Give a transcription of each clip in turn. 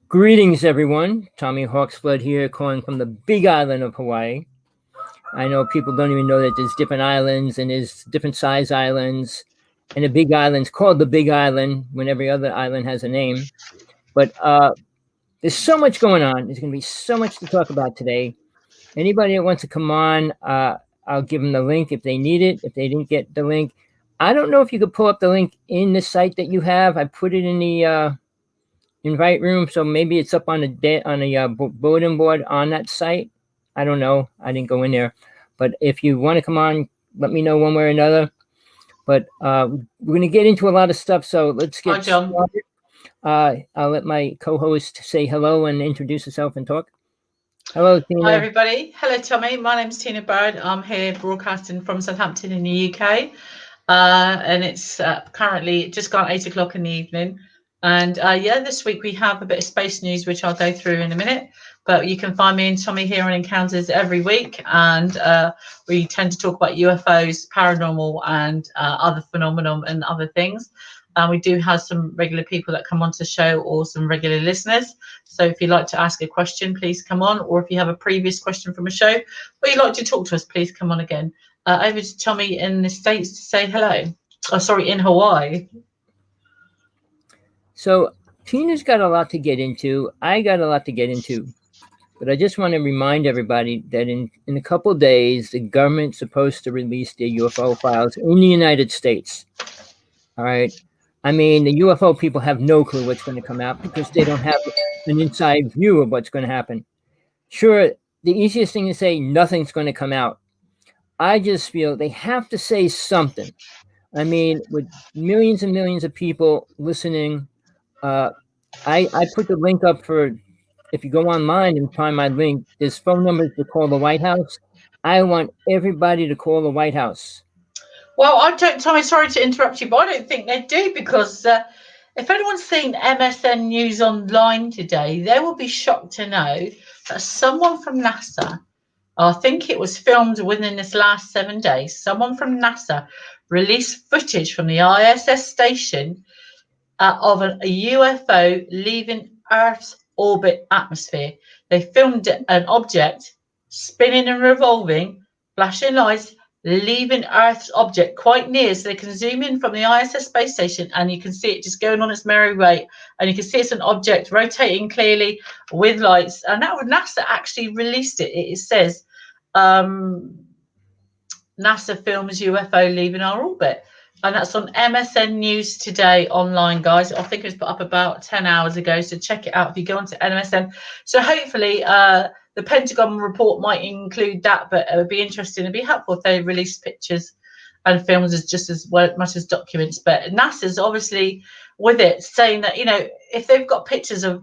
Greetings, everyone. Tommy Hawksblood here, calling from the Big Island of Hawaii. I know people don't even know that there's different islands and there's different size islands, and the Big Island's called the Big Island when every other island has a name. But there's so much going on. There's going to be so much to talk about today. Anybody that wants to come on, I'll give them the link if they need it. If they didn't get the link, I don't know if you could pull up the link in the site that you have. I put it in the invite room, so maybe it's up on a bulletin board on that site. I don't know. I didn't go in there, but if you want to come on, let me know one way or another. But we're going to get into a lot of stuff, so let's get started. I'll let my co-host say hello and introduce herself and talk. Hello, Tina. Hi, everybody. Hello, Tommy. My name's Tina Bird. I'm here broadcasting from Southampton in the UK, and it's currently just gone 8 o'clock in the evening. And this week we have a bit of space news, which I'll go through in a minute. But you can find me and Tommy here on Encounters every week, and we tend to talk about UFOs, paranormal, and other phenomenon and other things. And we do have some regular people that come onto the show, or some regular listeners. So if you'd like to ask a question, please come on. Or if you have a previous question from a show, or you'd like to talk to us, please come on again. Over to Tommy in the States to say hello. Oh, sorry, in Hawaii. So Tina's got a lot to get into. I got a lot to get into. But I just want to remind everybody that in a couple of days, the government's supposed to release their UFO files in the United States. All right. I mean, the UFO people have no clue what's going to come out because they don't have an inside view of what's going to happen. Sure, the easiest thing to say, nothing's going to come out. I just feel they have to say something. I mean, with millions and millions of people listening, I put the link up for, if you go online and find my link, there's phone numbers to call the White House. I want everybody to call the White House. Well, I don't, Tommy, sorry to interrupt you, but I don't think they do, because if anyone's seen MSN News Online today, they will be shocked to know that someone from NASA, I think it was filmed within this last 7 days, someone from NASA released footage from the ISS station of a UFO leaving Earth's orbit atmosphere. They filmed an object spinning and revolving, flashing lights, leaving Earth's object quite near, so they can zoom in from the ISS space station and you can see it just going on its merry way, and you can see it's an object rotating clearly with lights. And that NASA actually released it. It says NASA films UFO leaving our orbit, and that's on MSN News Today online, guys. I think it was put up about 10 hours ago, so check it out if you go onto MSN. So hopefully the Pentagon report might include that, but it would be interesting. It'd be helpful if they released pictures and films just as much as documents. But NASA's obviously with it, saying that, you know, if they've got pictures of,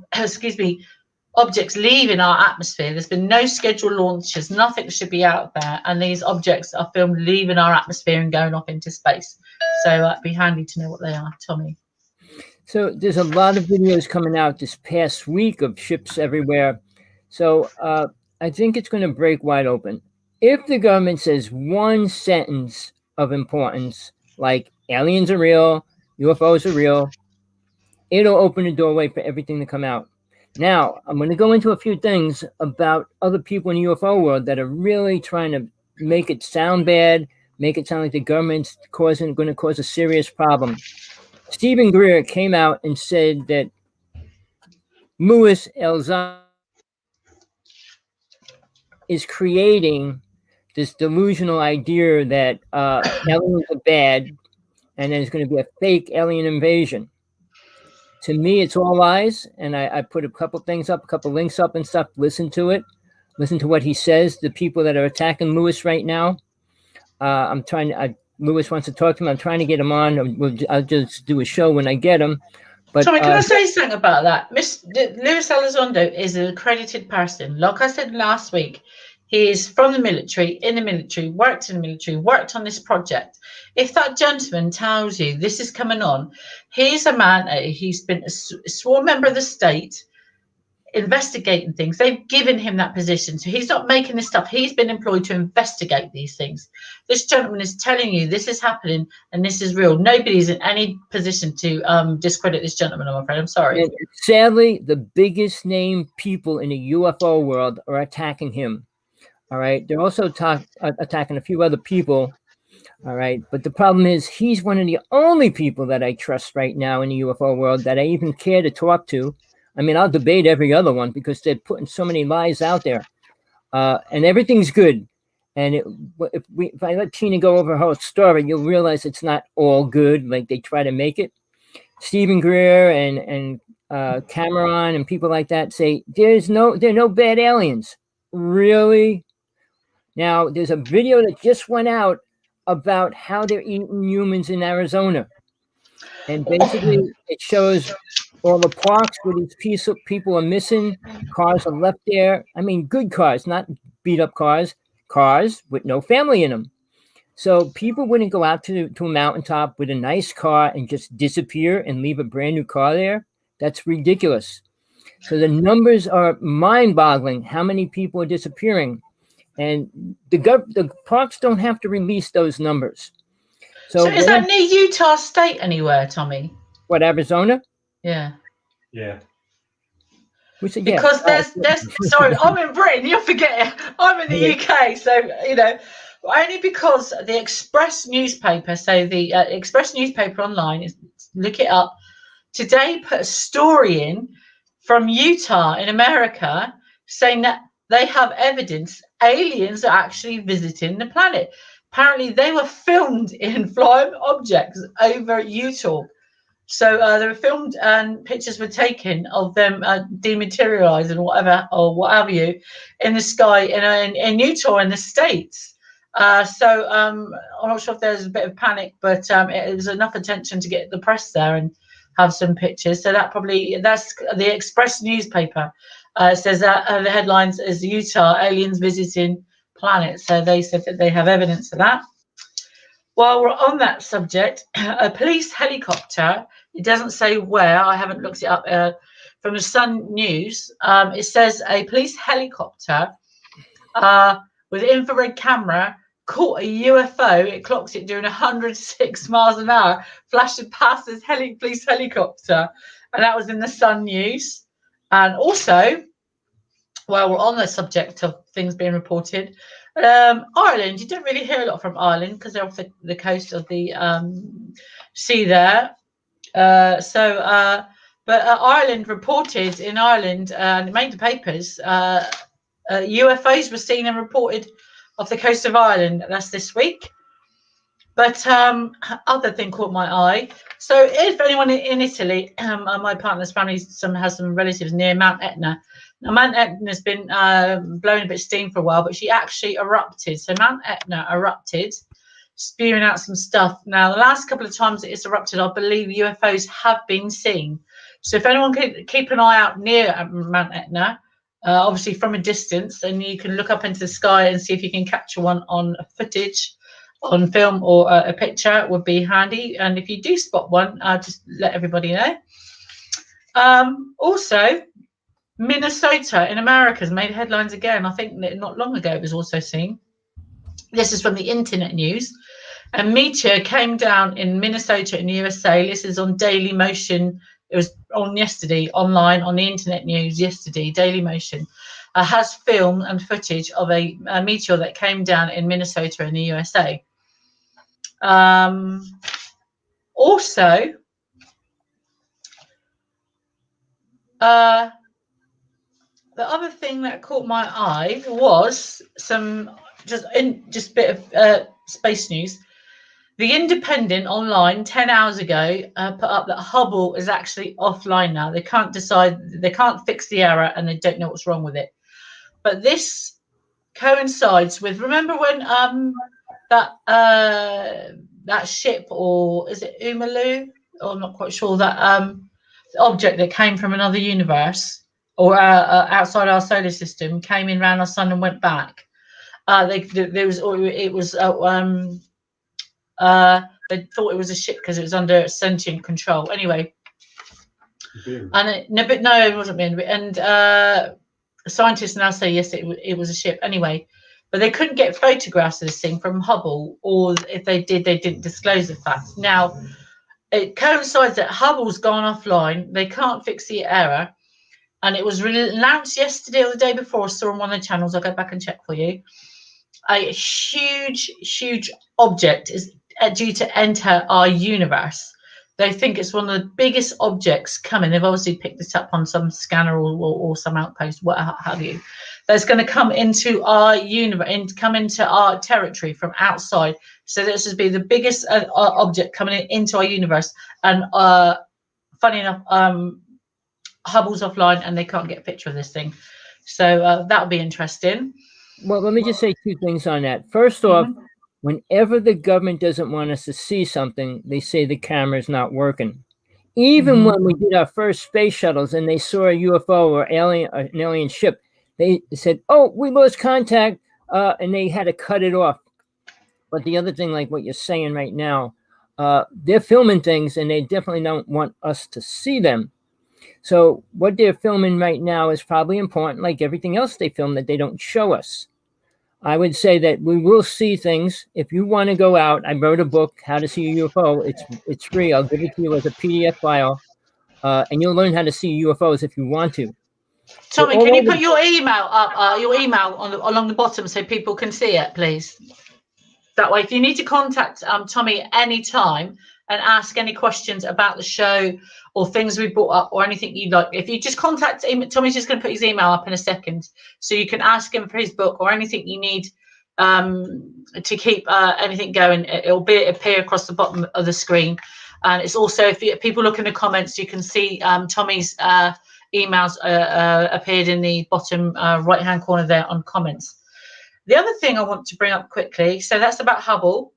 objects leaving our atmosphere, there's been no scheduled launches, nothing should be out there, and these objects are filmed leaving our atmosphere and going off into space. So it'd be handy to know what they are, Tommy. So there's a lot of videos coming out this past week of ships everywhere. So I think it's going to break wide open. If the government says one sentence of importance, like aliens are real, UFOs are real, it'll open the doorway for everything to come out. Now, I'm going to go into a few things about other people in the UFO world that are really trying to make it sound bad, make it sound like the government's going to cause a serious problem. Stephen Greer came out and said that Louis Elzon is creating this delusional idea that aliens are bad and there's going to be a fake alien invasion. To me, it's all lies, and I put a couple things up, a couple links up and stuff. Listen to it. Listen to what he says. The people that are attacking Louis right now, Louis wants to talk to him. I'm trying to get him on. I'll just do a show when I get him. But Tommy, can I say something about that? Louis Elizondo is an accredited person. Like I said last week, he is from the military, in the military, worked in the military, worked on this project. If that gentleman tells you this is coming on, he's a man, he's been a sworn member of the state. investigating things. They've given him that position. So he's not making this stuff. He's been employed to investigate these things. This gentleman is telling you this is happening and this is real. Nobody's in any position to discredit this gentleman, I'm afraid. I'm sorry. And sadly, the biggest name people in the UFO world are attacking him. All right. They're also attacking a few other people. All right. But the problem is he's one of the only people that I trust right now in the UFO world that I even care to talk to. I mean, I'll debate every other one because they're putting so many lies out there. And everything's good. And if I let Tina go over her story, you'll realize it's not all good like they try to make it. Stephen Greer and Cameron and people like that say there are no bad aliens. Really? Now, there's a video that just went out about how they're eating humans in Arizona. And basically, it shows all the parks where these people are missing. Cars are left there. I mean, good cars, not beat up cars. Cars with no family in them. So people wouldn't go out to a mountaintop with a nice car and just disappear and leave a brand new car there. That's ridiculous. So the numbers are mind-boggling. How many people are disappearing? And the parks don't have to release those numbers. So is that near Utah State anywhere, Tommy? What, Arizona? Yeah. Yeah. Because there's sorry, I'm in Britain, you're forgetting. I'm in the UK, so only because the Express newspaper, so the Express newspaper online, look it up today, put a story in from Utah in America saying that they have evidence aliens are actually visiting the planet. Apparently, they were filmed in flying objects over Utah. So they were filmed and pictures were taken of them dematerializing or whatever you in the sky in Utah in the States. So I'm not sure if there's a bit of panic, but it was enough attention to get the press there and have some pictures. So that's the Express newspaper. Says that the headlines is Utah aliens visiting planet. So they said that they have evidence of that. While we're on that subject, a police helicopter, it doesn't say where, I haven't looked it up, from the Sun News, it says a police helicopter with an infrared camera caught a UFO. It clocks it doing 106 miles an hour, flashing past this police helicopter. And that was in the Sun News. And also, while we're on the subject of things being reported, Ireland, you don't really hear a lot from Ireland because they're off the coast of the sea there. But Ireland reported in Ireland, and it made the papers, UFOs were seen and reported off the coast of Ireland. That's this week. But other thing caught my eye. So if anyone in Italy, my partner's family has some relatives near Mount Etna. Now, Mount Etna has been blowing a bit of steam for a while, but she actually erupted. So Mount Etna erupted, spewing out some stuff. Now, the last couple of times it's erupted, I believe UFOs have been seen. So if anyone can keep an eye out near Mount Etna, obviously from a distance, and you can look up into the sky and see if you can capture one on footage, on film or a picture, it would be handy. And if you do spot one, just let everybody know. Also, Minnesota in America has made headlines again. I think not long ago it was also seen. This is from the internet news. A meteor came down in Minnesota in the USA. This is on Daily Motion. It was on yesterday, online on the internet news yesterday. Daily Motion has film and footage of a meteor that came down in Minnesota in the USA. Also, the other thing that caught my eye was some just bit of space news. The Independent online 10 hours ago put up that Hubble is actually offline now. They can't fix the error, and they don't know what's wrong with it. But this coincides with, remember when that ship, or is it Umalu? Or I'm not quite sure, that object that came from another universe or outside our solar system came in around our sun and went back. They thought it was a ship because it was under sentient control. Anyway, And it wasn't being. And scientists now say yes, it was a ship anyway. But they couldn't get photographs of this thing from Hubble, or if they did, they didn't disclose the fact. Now, it coincides that Hubble's gone offline. They can't fix the error. And it was announced yesterday or the day before. I saw on one of the channels. I'll go back and check for you. A huge object is due to enter our universe. They think it's one of the biggest objects coming. They've obviously picked this up on some scanner or some outpost, what have you. That's going to come into our universe and come into our territory from outside. So this would be the biggest object coming into our universe. And funny enough, Hubble's offline and they can't get a picture of this thing. So that'll be interesting. Well, let me just say two things on that. First off, whenever the government doesn't want us to see something, they say the camera's not working. Even when we did our first space shuttles and they saw a UFO or an alien ship, they said, "Oh, we lost contact," and they had to cut it off. But the other thing, like what you're saying right now, they're filming things and they definitely don't want us to see them. So what they're filming right now is probably important, like everything else they film that they don't show us. I would say that we will see things. If you want to go out, I wrote a book, How to See a UFO. It's free. I'll give it to you as a PDF file, and you'll learn how to see UFOs if you want to. Tommy, can you put your email up, your email along the bottom so people can see it, please? That way, if you need to contact Tommy anytime and ask any questions about the show or things we brought up or anything you'd like, if you just contact him, Tommy's just going to put his email up in a second, so you can ask him for his book or anything you need to keep anything going. It'll appear across the bottom of the screen. And it's also, if people look in the comments, you can see Tommy's emails appeared in the bottom right-hand corner there on comments. The other thing I want to bring up quickly, so that's about Hubble,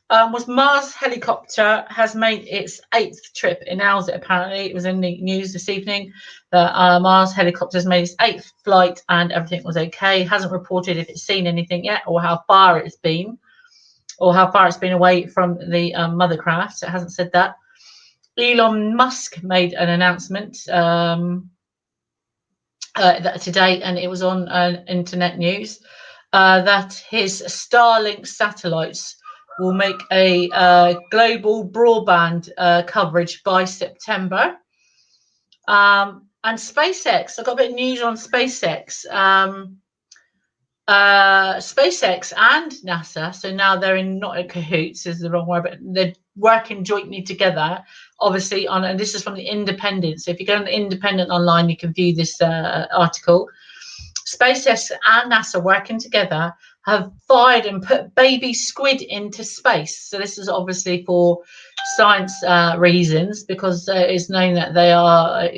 was Mars helicopter has made its 8th trip in hours. Apparently, it was in the news this evening that Mars helicopter has made its 8th flight and everything was okay. It hasn't reported if it's seen anything yet or how far it's been away from the mothercraft. It hasn't said that. Elon Musk made an announcement today, and it was on internet news, that his Starlink satellites will make a global broadband coverage by September. And SpaceX, I got a bit of news on SpaceX. SpaceX and NASA, so now they're not in cahoots is the wrong word, but they're working jointly together, obviously, and this is from the Independent. So if you go on the Independent online, you can view this article. SpaceX and NASA working together have fired and put baby squid into space. So this is obviously for science reasons, because it's known that they are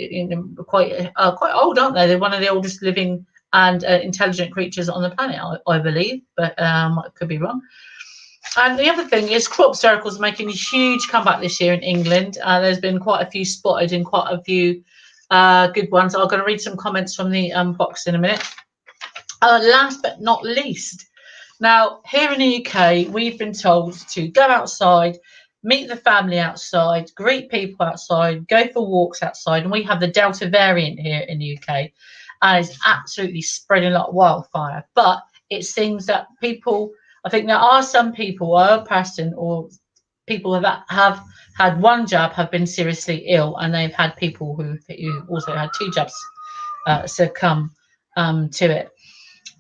quite old, aren't they? They're one of the oldest living and intelligent creatures on the planet, I believe, but I could be wrong. And the other thing is crop circles making a huge comeback this year in England. There's been quite a few spotted and quite a few good ones. I'm going to read some comments from the box in a minute. Last but not least, now here in the UK, we've been told to go outside, meet the family outside, greet people outside, go for walks outside, and we have the Delta variant here in the UK, and it's absolutely spreading like wildfire. But it seems that people, I think there are some people, or a person, or people that have had one jab have been seriously ill, and they've had people who also had 2 jabs succumb to it.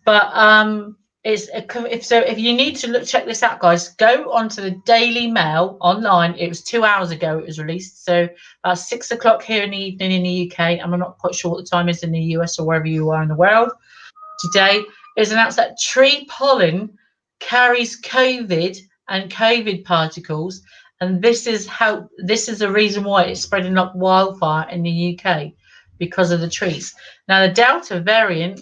But if you need to check this out, guys, go onto the Daily Mail online. It was 2 hours ago it was released, so 6 o'clock here in the evening in the UK, and I'm not quite sure what the time is in the US or wherever you are in the world. Today is announced that tree pollen carries COVID and COVID particles, and this is the reason why it's spreading like wildfire in the UK, because of the trees. Now the Delta variant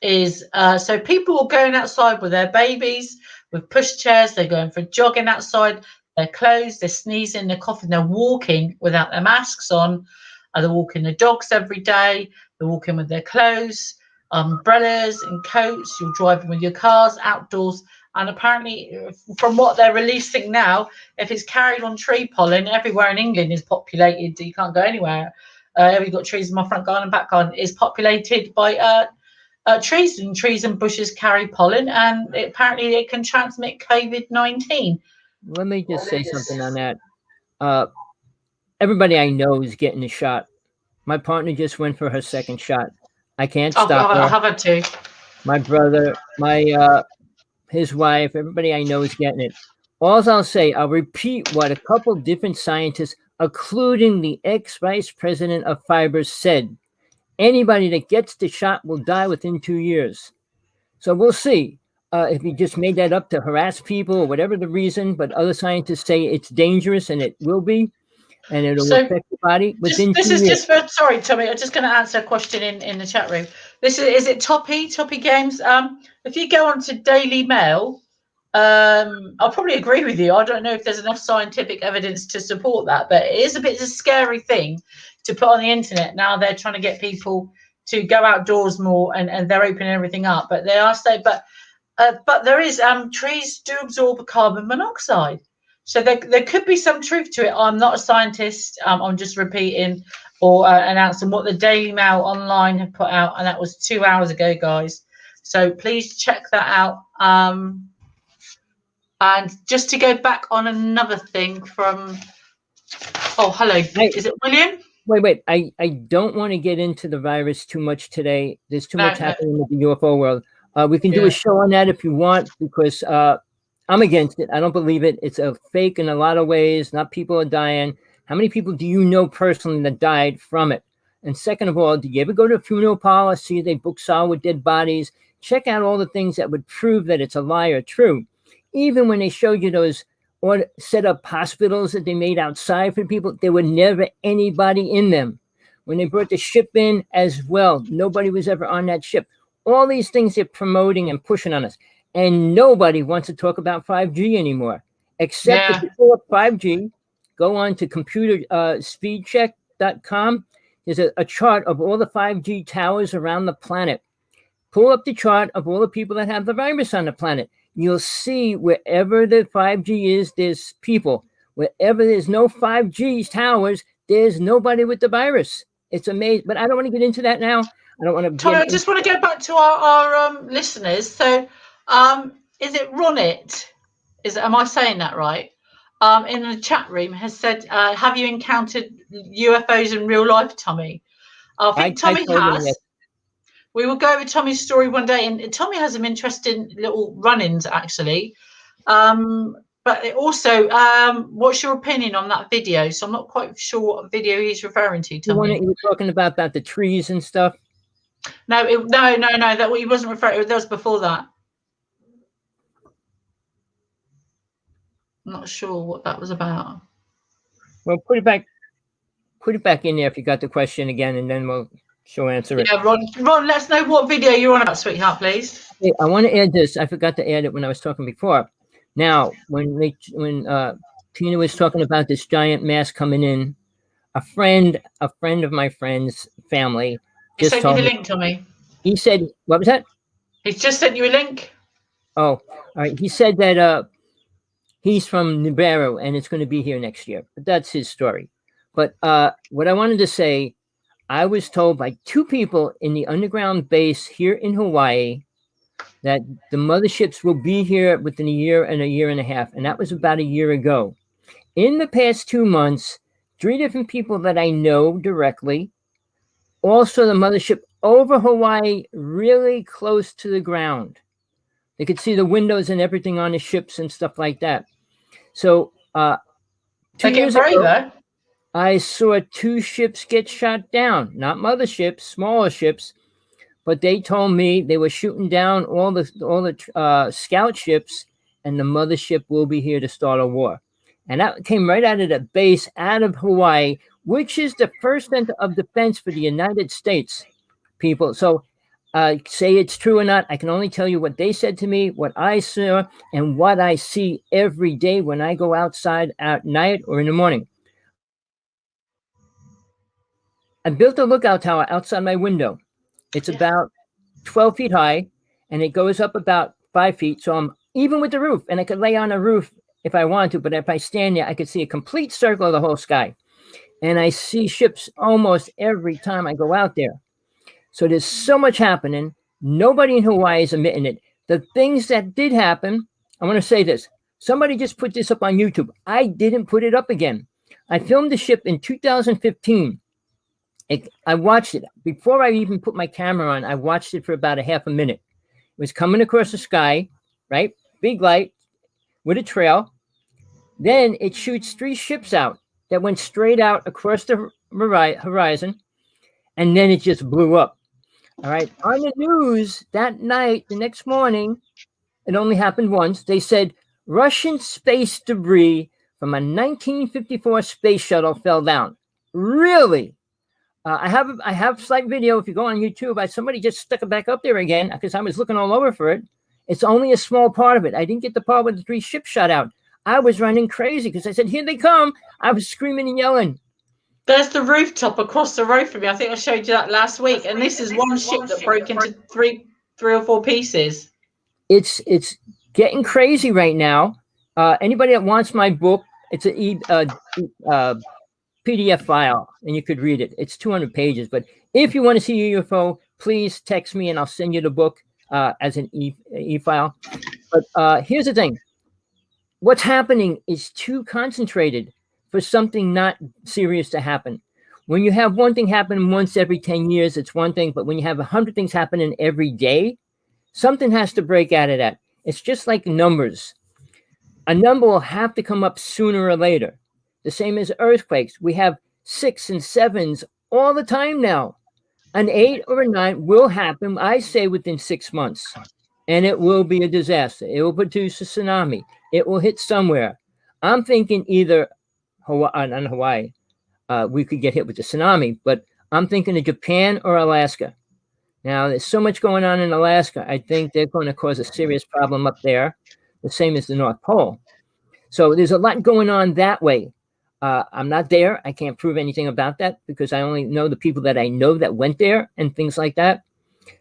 is so people are going outside with their babies, with pushchairs, they're going for jogging outside, they're closed, they're sneezing, they're coughing, they're walking without their masks on, they're walking the dogs every day, they're walking with their clothes, umbrellas and coats, you're driving with your cars outdoors. And apparently, from what they're releasing now, if it's carried on tree pollen, everywhere in England is populated, you can't go anywhere. we've got trees in my front garden and back garden, is populated by trees, and trees and bushes carry pollen, and apparently it can transmit COVID-19. Let me just say something on that. Everybody I know is getting a shot. My partner just went for her second shot. I can't stop her. I have had to. My brother, his wife, everybody I know is getting it. All I'll say, I'll repeat what a couple different scientists, including the ex-vice president of Fiber, said. Anybody that gets the shot will die within 2 years. So we'll see if he just made that up to harass people or whatever the reason, but other scientists say it's dangerous, and it will be, and it'll affect the body within 2 years. Sorry, Tommy, I'm just going to answer a question in the chat room. Is it Toppy Games? If you go on to Daily Mail, I'll probably agree with you. I don't know if there's enough scientific evidence to support that, but it is a bit of a scary thing to put on the internet. Now they're trying to get people to go outdoors more, and they're opening everything up. But they are saying, but there is trees do absorb carbon monoxide, so there could be some truth to it. I'm not a scientist. I'm just repeating or announcing what the Daily Mail online have put out, and that was 2 hours ago, guys. So please check that out. And just to go back on another thing from, hello, is it William? Wait. I don't want to get into the virus too much today. There's too much happening with the UFO world. We can do a show on that if you want, because I'm against it. I don't believe it. It's a fake in a lot of ways. Not people are dying. How many people do you know personally that died from it? And second of all, did you ever go to a funeral parlor, see they book saw with dead bodies? Check out all the things that would prove that it's a lie or true. Even when they showed you those or set up hospitals that they made outside for people, there were never anybody in them. When they brought the ship in as well, nobody was ever on that ship. All these things they're promoting and pushing on us. And nobody wants to talk about 5G anymore, except if you pull up 5G, go on to computerspeedcheck.com. There's a chart of all the 5G towers around the planet. Pull up the chart of all the people that have the virus on the planet. You'll see wherever the 5G is, there's people. Wherever there's no 5G towers, there's nobody with the virus. It's amazing. But I don't want to get into that now. I don't want to. Tommy, I just want to go back to our listeners. So, is it Ronit? Am I saying that right? In the chat room has said, have you encountered UFOs in real life, Tommy? I think Tommy has. Yes. We will go over Tommy's story one day, and Tommy has some interesting little run-ins, actually. But also, what's your opinion on that video? So I'm not quite sure what video he's referring to, Tommy. You were talking about the trees and stuff? No, that he wasn't referring. That was before that. I'm not sure what that was about. Well, put it back in there if you got the question again, and then she'll answer it. Yeah, Ron, let us know what video you're on about, sweetheart, please. Hey, I want to add this. I forgot to add it when I was talking before. Now, when Tina was talking about this giant mass coming in, a friend of my friend's family just sent you the link, Tommy. He said, what was that? He's just sent you a link. Oh, all right. He said that he's from Nibiru and it's going to be here next year. But that's his story. But what I wanted to say, I was told by two people in the underground base here in Hawaii that the motherships will be here within a year and a half. And that was about a year ago. In the past 2 months, 3 different people that I know directly, also the mothership over Hawaii, really close to the ground. They could see the windows and everything on the ships and stuff like that. So 2 years ago, I saw 2 ships get shot down, not motherships, smaller ships, but they told me they were shooting down all the scout ships, and the mothership will be here to start a war. And that came right out of the base out of Hawaii, which is the first center of defense for the United States, people. So say it's true or not, I can only tell you what they said to me, what I saw, and what I see every day when I go outside at night or in the morning. I built a lookout tower outside my window. It's about 12 feet high, and it goes up about 5 feet. So I'm even with the roof, and I could lay on a roof if I wanted to, but if I stand there, I could see a complete circle of the whole sky. and I see ships almost every time I go out there. So there's so much happening. Nobody in Hawaii is admitting it. The things that did happen, I want to say this. Somebody just put this up on YouTube. I didn't put it up again. I filmed the ship in 2015. I watched it. Before I even put my camera on, I watched it for about a half a minute. It was coming across the sky, right? Big light with a trail. Then it shoots 3 ships out that went straight out across the horizon, and then it just blew up. All right. On the news that night, the next morning, it only happened once. They said Russian space debris from a 1954 space shuttle fell down. Really? I have slight video. If you go on YouTube, somebody just stuck it back up there again because I was looking all over for it. It's only a small part of it. I didn't get the part with the 3 ships shot out. I was running crazy because I said, "Here they come!" I was screaming and yelling. There's the rooftop across the road from me. I think I showed you that last week. And this is one ship that broke into three or four pieces. It's getting crazy right now. Anybody that wants my book, it's a PDF file, and you could read it. It's 200 pages. But if you want to see a UFO, please text me, and I'll send you the book as an e-file. But here's the thing. What's happening is too concentrated for something not serious to happen. When you have one thing happen once every 10 years, it's one thing. But when you have 100 things happening every day, something has to break out of that. It's just like numbers. A number will have to come up sooner or later. The same as earthquakes. We have 6 and 7s all the time now. An 8 or a 9 will happen, I say, within 6 months. And it will be a disaster. It will produce a tsunami. It will hit somewhere. I'm thinking either on Hawaii, we could get hit with a tsunami, but I'm thinking of Japan or Alaska. Now, there's so much going on in Alaska. I think they're going to cause a serious problem up there, the same as the North Pole. So there's a lot going on that way. I'm not there. I can't prove anything about that because I only know the people that I know that went there and things like that.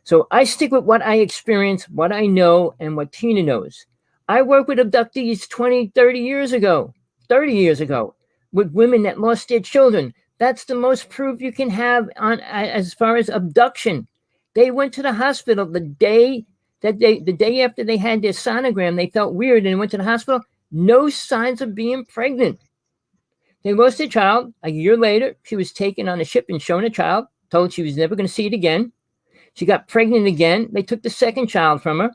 So I stick with what I experienced, what I know, and what Tina knows. I worked with abductees 20, 30 years ago, with women that lost their children. That's the most proof you can have on as far as abduction. They went to the hospital the day after they had their sonogram. They felt weird and went to the hospital. No signs of being pregnant. They lost their child. A year later, she was taken on a ship and shown a child, told she was never going to see it again. She got pregnant again. They took the second child from her.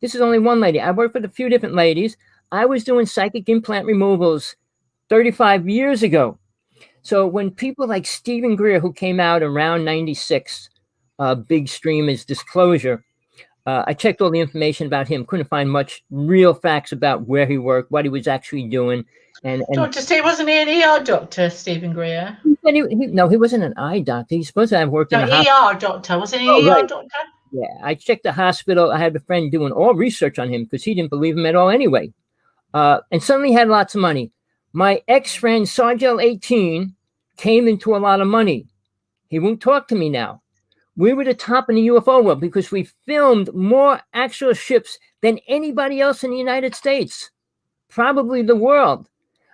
This is only one lady. I worked with a few different ladies. I was doing psychic implant removals 35 years ago. So when people like Stephen Greer, who came out around 96, big stream is disclosure. I checked all the information about him. Couldn't find much real facts about where he worked, what he was actually doing. And Dr. Steve, wasn't he an ER doctor, Stephen Greer? No, he wasn't an eye doctor. He's supposed to have worked in a hospital. ER doctor. Wasn't he an ER doctor? Yeah, I checked the hospital. I had a friend doing all research on him because he didn't believe him at all anyway. And suddenly he had lots of money. My ex-friend, Sargel 18, came into a lot of money. He won't talk to me now. We were the top in the UFO world because we filmed more actual ships than anybody else in the United States, probably the world.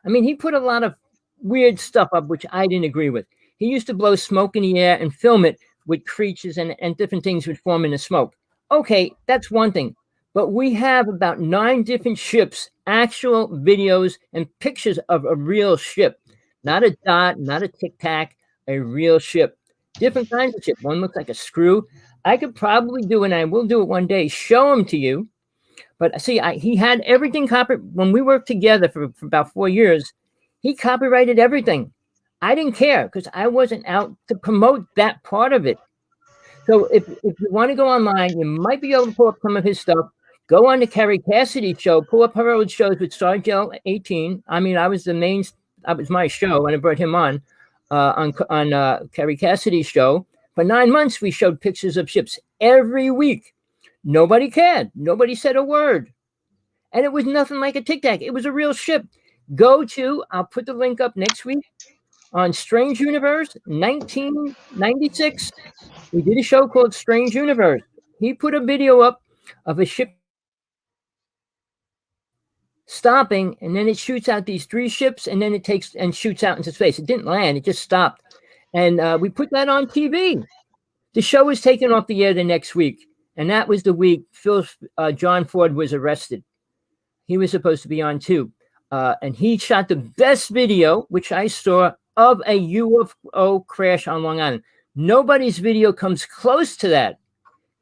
I mean, he put a lot of weird stuff up, which I didn't agree with. He used to blow smoke in the air and film it with creatures and different things would form in the smoke. Okay, that's one thing. But we have about 9 different ships, actual videos and pictures of a real ship. Not a dot, not a tic-tac, a real ship. Different kinds of ship. One looks like a screw. I could probably do, and I will do it one day, show them to you. But see, he had everything copyrighted. When we worked together for about 4 years, he copyrighted everything. I didn't care because I wasn't out to promote that part of it. So if you want to go online, you might be able to pull up some of his stuff. Go on the Carrie Cassidy show. Pull up her old shows with Sargel 18. I mean, I was my show, and I brought him on Carrie Cassidy's show. For 9 months, we showed pictures of ships every week. Nobody cared. Nobody said a word. And it was nothing like a tic-tac. It was a real ship. I'll put the link up next week on Strange Universe 1996. We did a show called Strange Universe. He put a video up of a ship stopping, and then it shoots out these 3 ships, and then it takes and shoots out into space. It didn't land; it just stopped, and we put that on TV. The show was taken off the air the next week, and that was the week John Ford was arrested. He was supposed to be on too, and he shot the best video, which I saw, of a UFO crash on Long Island. Nobody's video comes close to that.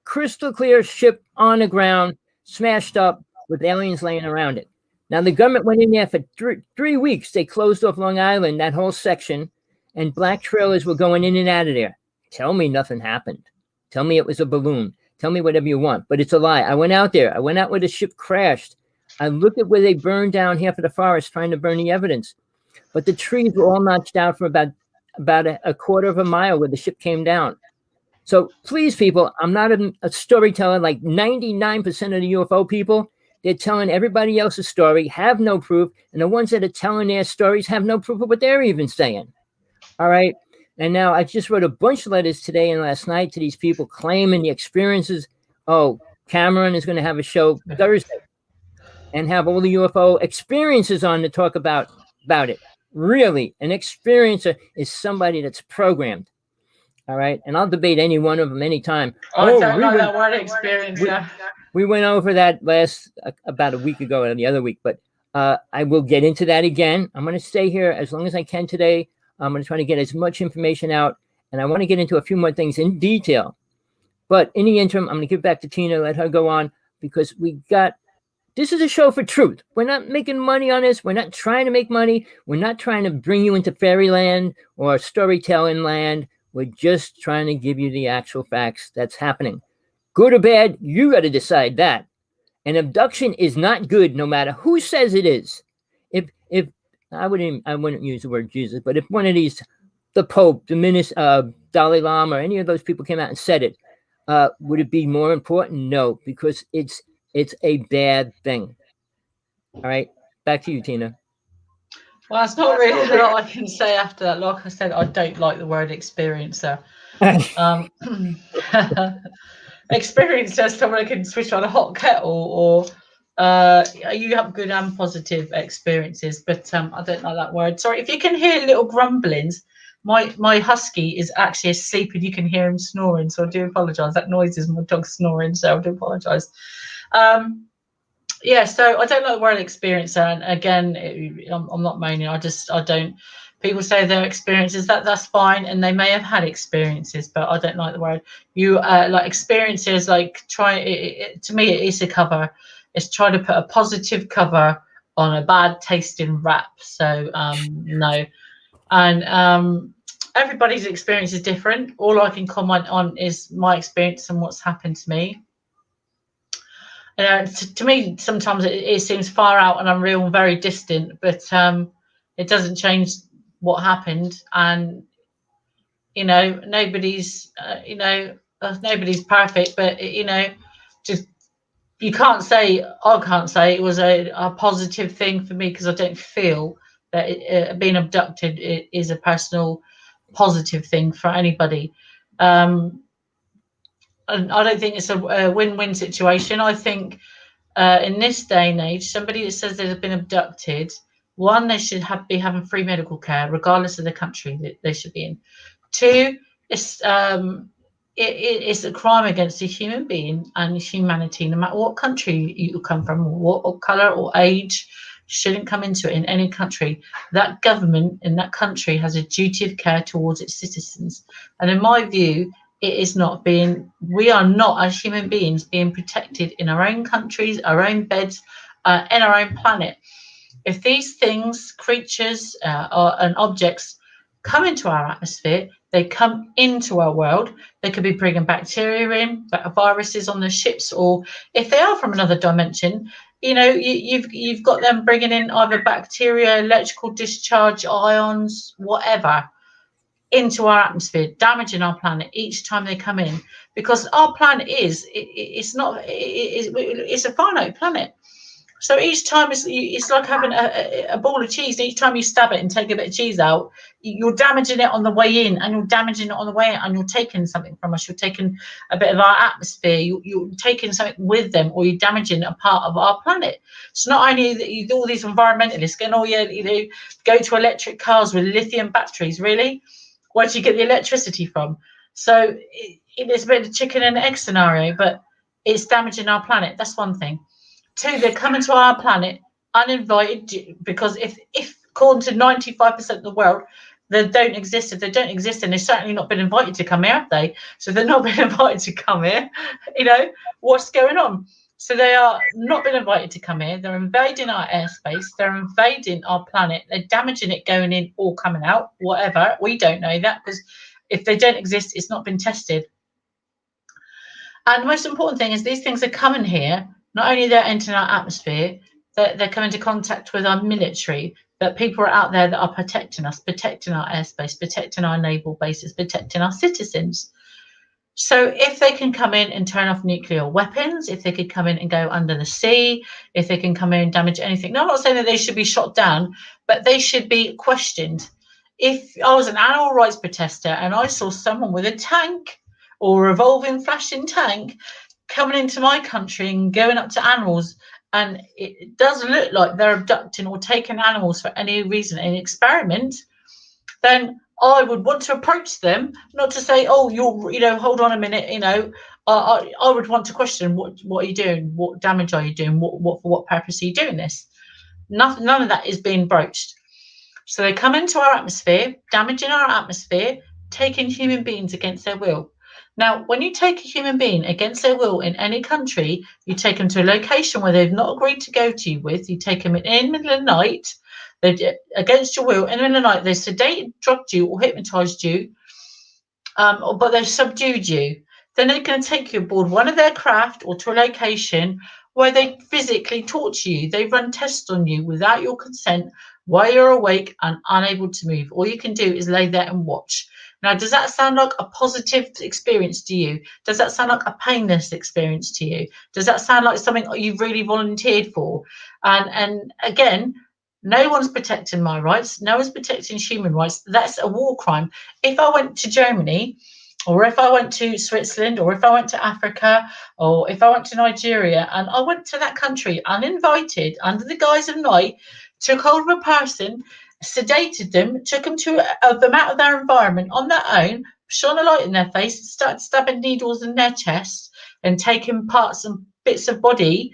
Crystal clear ship on the ground, smashed up with aliens laying around it. Now, the government went in there for 3 weeks. They closed off Long Island, that whole section, and black trailers were going in and out of there. Tell me nothing happened. Tell me it was a balloon. Tell me whatever you want, but it's a lie. I went out there. I went out where the ship crashed. I looked at where they burned down half of the forest trying to burn the evidence. But the trees were all notched out for about a quarter of a mile where the ship came down. So please, people, I'm not a storyteller like 99% of the UFO people. They're telling everybody else's story, have no proof, and the ones that are telling their stories have no proof of what they're even saying. All right? And now I just wrote a bunch of letters today and last night to these people claiming the experiences. Oh, Cameron is going to have a show Thursday and have all the UFO experiences on to talk about it. Really, an experiencer is somebody that's programmed. All right, and I'll debate any one of them anytime. I don't know that word experiencer. We went over that about a week ago or the other week, but I will get into that again. I'm going to stay here as long as I can today. I'm going to try to get as much information out, and I want to get into a few more things in detail. But in the interim, I'm going to give back to Tina, let her go on, because this is a show for truth. We're not making money on this. We're not trying to make money. We're not trying to bring you into fairyland or storytelling land. We're just trying to give you the actual facts that's happening. Good or bad, you got to decide that. An abduction is not good, no matter who says it is. If I wouldn't use the word Jesus, but if one of these, the Pope, the minister, Dalai Lama, or any of those people came out and said it, would it be more important? No, because it's a bad thing. All right, back to you, Tina. Well, it's not really a lot I can say after that. Like I said, I don't like the word experiencer. Experiencer is someone who can switch on a hot kettle, or you have good and positive experiences, but I don't like that word. Sorry, if you can hear little grumblings, my husky is actually asleep and you can hear him snoring, so I do apologise. That noise is my dog snoring, so I do apologise. Yeah, so I don't like the word experiencer, and again, I'm not moaning. I don't. People say their experiences, that's fine, and they may have had experiences, but I don't like the word. You like experiences, like to me, it is a cover. It's trying to put a positive cover on a bad tasting rap. So no, and everybody's experience is different. All I can comment on is my experience and what's happened to me. To me, sometimes it seems far out and unreal and very distant, but it doesn't change what happened. And nobody's nobody's perfect, but just I can't say it was a positive thing for me, because I don't feel that being abducted is a personal positive thing for anybody. And I don't think it's a win-win situation. I think in this day and age, somebody that says they've been abducted, one, they should be having free medical care, regardless of the country that they should be in. Two, it's a crime against a human being and humanity, no matter what country you come from, or what colour or age, shouldn't come into it in any country. That government in that country has a duty of care towards its citizens. And in my view, we are not, as human beings, being protected in our own countries, our own beds, in our own planet. If these things, creatures, and objects come into our atmosphere, they come into our world. They could be bringing bacteria in, viruses on the ships, or if they are from another dimension, you've got them bringing in either bacteria, electrical discharge, ions, whatever, into our atmosphere, damaging our planet each time they come in, because our planet it's a finite planet. So each time it's like having a ball of cheese. Each time you stab it and take a bit of cheese out, you're damaging it on the way in, and you're damaging it on the way out, and you're taking something from us. You're taking a bit of our atmosphere. You're taking something with them, or you're damaging a part of our planet. So not only that, you do all these environmentalists getting all go to electric cars with lithium batteries. Really, where do you get the electricity from? So it's a bit of a chicken and egg scenario, but it's damaging our planet. That's one thing. Two, they're coming to our planet uninvited, because if according to 95% of the world, they don't exist. If they don't exist, then they've certainly not been invited to come here, have they? So they're not been invited to come here. What's going on? So they are not been invited to come here. They're invading our airspace. They're invading our planet. They're damaging it going in or coming out, whatever. We don't know that, because if they don't exist, it's not been tested. And the most important thing is these things are coming here. Not only they're entering our atmosphere, they're coming into contact with our military, that people are out there that are protecting us, protecting our airspace, protecting our naval bases, protecting our citizens. So if they can come in and turn off nuclear weapons, if they could come in and go under the sea, if they can come in and damage anything. Now, I'm not saying that they should be shot down, but they should be questioned. If I was an animal rights protester and I saw someone with a tank or a revolving flashing tank coming into my country and going up to animals, and it does look like they're abducting or taking animals for any reason, an experiment, then I would want to approach them, not to say, oh, hold on a minute, I would want to question, what are you doing? What damage are you doing? For what purpose are you doing this? None of that is being broached. So they come into our atmosphere, damaging our atmosphere, taking human beings against their will. Now, when you take a human being against their will in any country, you take them to a location where they've not agreed to go to you with. You take them in the middle of the night, against your will, in the middle of the night, they've sedated, drugged you, or hypnotized you, but they've subdued you. Then they're going to take you aboard one of their craft or to a location where they physically torture you. They run tests on you without your consent while you're awake and unable to move. All you can do is lay there and watch. Now, does that sound like a positive experience to you? Does that sound like a painless experience to you? Does that sound like something you've really volunteered for? And again, no one's protecting my rights. No one's protecting human rights. That's a war crime. If I went to Germany, or if I went to Switzerland, or if I went to Africa, or if I went to Nigeria, and I went to that country uninvited, under the guise of night, took hold of a person, sedated them, took them them out of their environment on their own, shone a light in their face, and started stabbing needles in their chest and taking parts and bits of body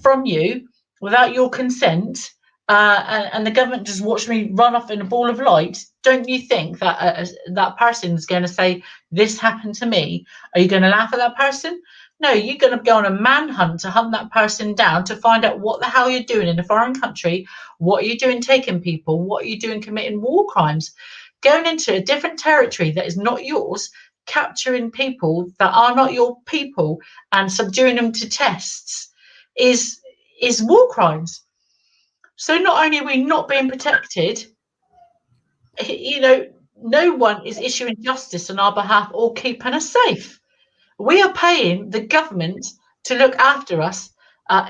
from you without your consent, and the government just watched me run off in a ball of light, don't you think that that person is going to say, this happened to me? Are you going to laugh at that person? No, you're going to go on a manhunt to hunt that person down, to find out what the hell you're doing in a foreign country. What are you doing taking people? What are you doing committing war crimes? Going into a different territory that is not yours, capturing people that are not your people and subduing them to tests is war crimes. So not only are we not being protected, no one is issuing justice on our behalf or keeping us safe. We are paying the government to look after us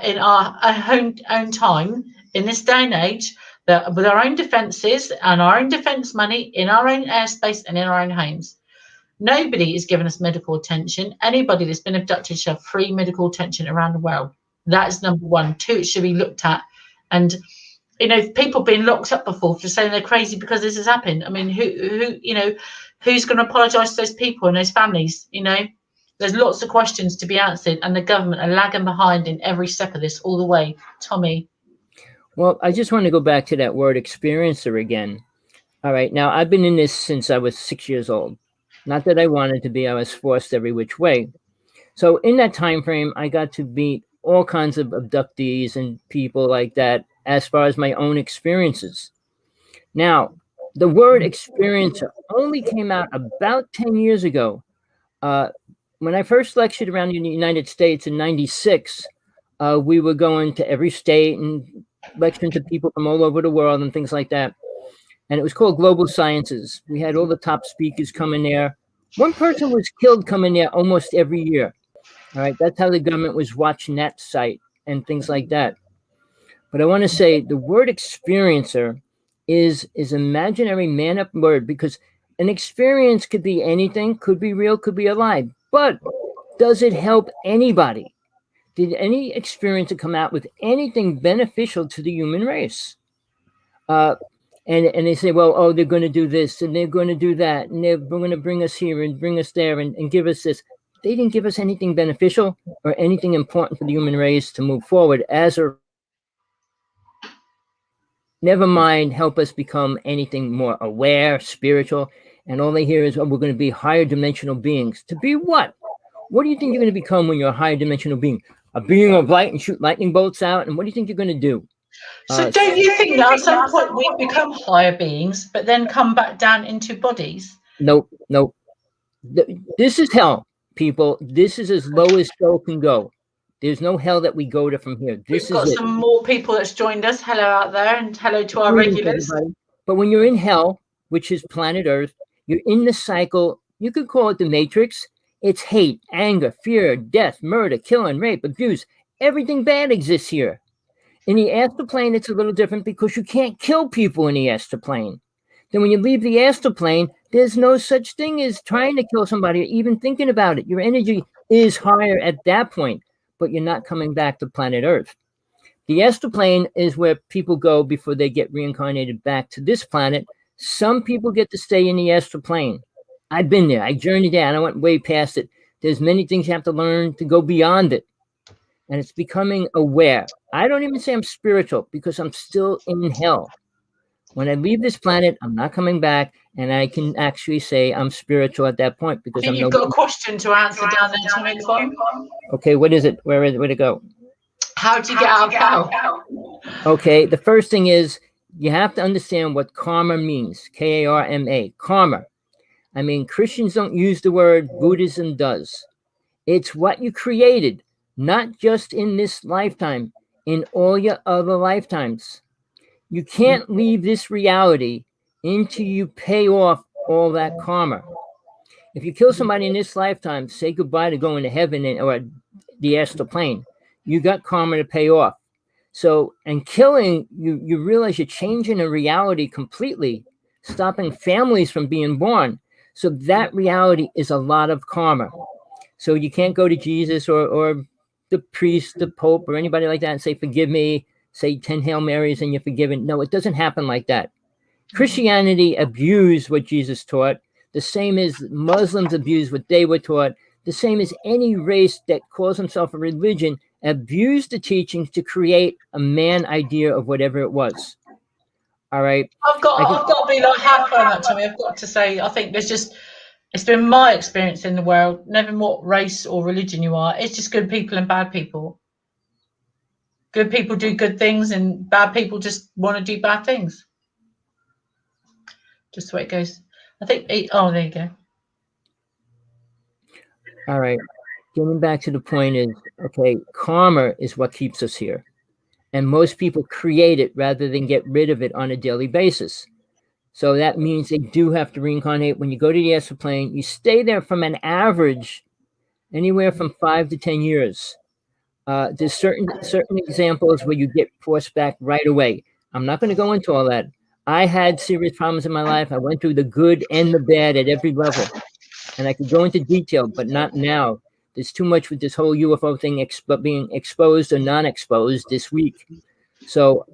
in our own time, in this day and age, with our own defences and our own defence money, in our own airspace and in our own homes. Nobody is giving us medical attention. Anybody that's been abducted should have free medical attention around the world. That is number one. Two, it should be looked at. And people being locked up before for saying they're crazy because this has happened. I mean, who's going to apologise to those people and those families? There's lots of questions to be answered, and the government are lagging behind in every step of this all the way. Tommy. Well, I just want to go back to that word experiencer again. All right. Now, I've been in this since I was 6 years old. Not that I wanted to be. I was forced every which way. So in that time frame, I got to meet all kinds of abductees and people like that as far as my own experiences. Now, the word experiencer only came out about 10 years ago. When I first lectured around in the United States in 96, we were going to every state and lecturing to people from all over the world and things like that. And it was called Global Sciences. We had all the top speakers coming there. One person was killed coming there almost every year. All right, that's how the government was watching that site and things like that. But I want to say the word experiencer is imaginary man up word, because an experience could be anything, could be real, could be a lie. But does it help anybody? Did any experiencer come out with anything beneficial to the human race? And they say, well, oh, they're going to do this and they're going to do that, and they're going to bring us here and bring us there and give us this. They didn't give us anything beneficial or anything important for the human race to move forward as a never mind help us become anything more aware, spiritual. And all they hear is, oh, we're going to be higher dimensional beings. To be what? What do you think you're going to become when you're a higher dimensional being? A being of light and shoot lightning bolts out? And what do you think you're going to do? So don't you think that at some point we become higher beings, but then come back down into bodies? Nope. This is hell, people. This is as low as hell can go. There's no hell that we go to from here. We've got some more people that's joined us. Hello out there, and hello to our regulars. Everybody. But when you're in hell, which is planet Earth, you're in the cycle. You could call it the Matrix. It's hate, anger, fear, death, murder, killing, rape, abuse. Everything bad exists here. In the astral plane, it's a little different because you can't kill people in the astral plane. Then when you leave the astral plane, there's no such thing as trying to kill somebody or even thinking about it. Your energy is higher at that point, but you're not coming back to planet Earth. The astral plane is where people go before they get reincarnated back to this planet. Some people get to stay in the astral plane. I've been there. I journeyed down. I went way past it. There's many things you have to learn to go beyond it. And it's becoming aware. I don't even say I'm spiritual because I'm still in hell. When I leave this planet, I'm not coming back, and I can actually say I'm spiritual at that point because I'm. You've got a question to answer down there, Tommy. Okay, what is it? Where'd it go? How do you get out of hell? Okay, the first thing is you have to understand what karma means. Karma. Karma. I mean, Christians don't use the word, Buddhism does. It's what you created, not just in this lifetime, in all your other lifetimes. You can't leave this reality until you pay off all that karma. If you kill somebody in this lifetime, say goodbye to going to heaven or the astral plane. You got karma to pay off. So, and killing, you realize you're changing a reality completely, stopping families from being born. So that reality is a lot of karma. So you can't go to Jesus or the priest, the Pope, or anybody like that and say, forgive me, say 10 Hail Marys and you're forgiven. No, it doesn't happen like that. Christianity abused what Jesus taught. The same as Muslims abused what they were taught. The same as any race that calls himself a religion abused the teachings to create a man idea of whatever it was. All right. I've got to be like happy on that, Tommy. I've got to say, I think it's been my experience in the world, never what race or religion you are. It's just good people and bad people. Good people do good things and bad people just want to do bad things. Just the way it goes. I think, there you go. All right. Getting back to the point is, okay, karma is what keeps us here. And most people create it rather than get rid of it on a daily basis. So that means they do have to reincarnate. When you go to the astral plane, you stay there from an average anywhere from 5 to 10 years. There's certain examples where you get forced back right away. I'm not going to go into all that. I had serious problems in my life. I went through the good and the bad at every level. And I could go into detail, but not now. There's too much with this whole UFO thing being exposed or non-exposed this week. So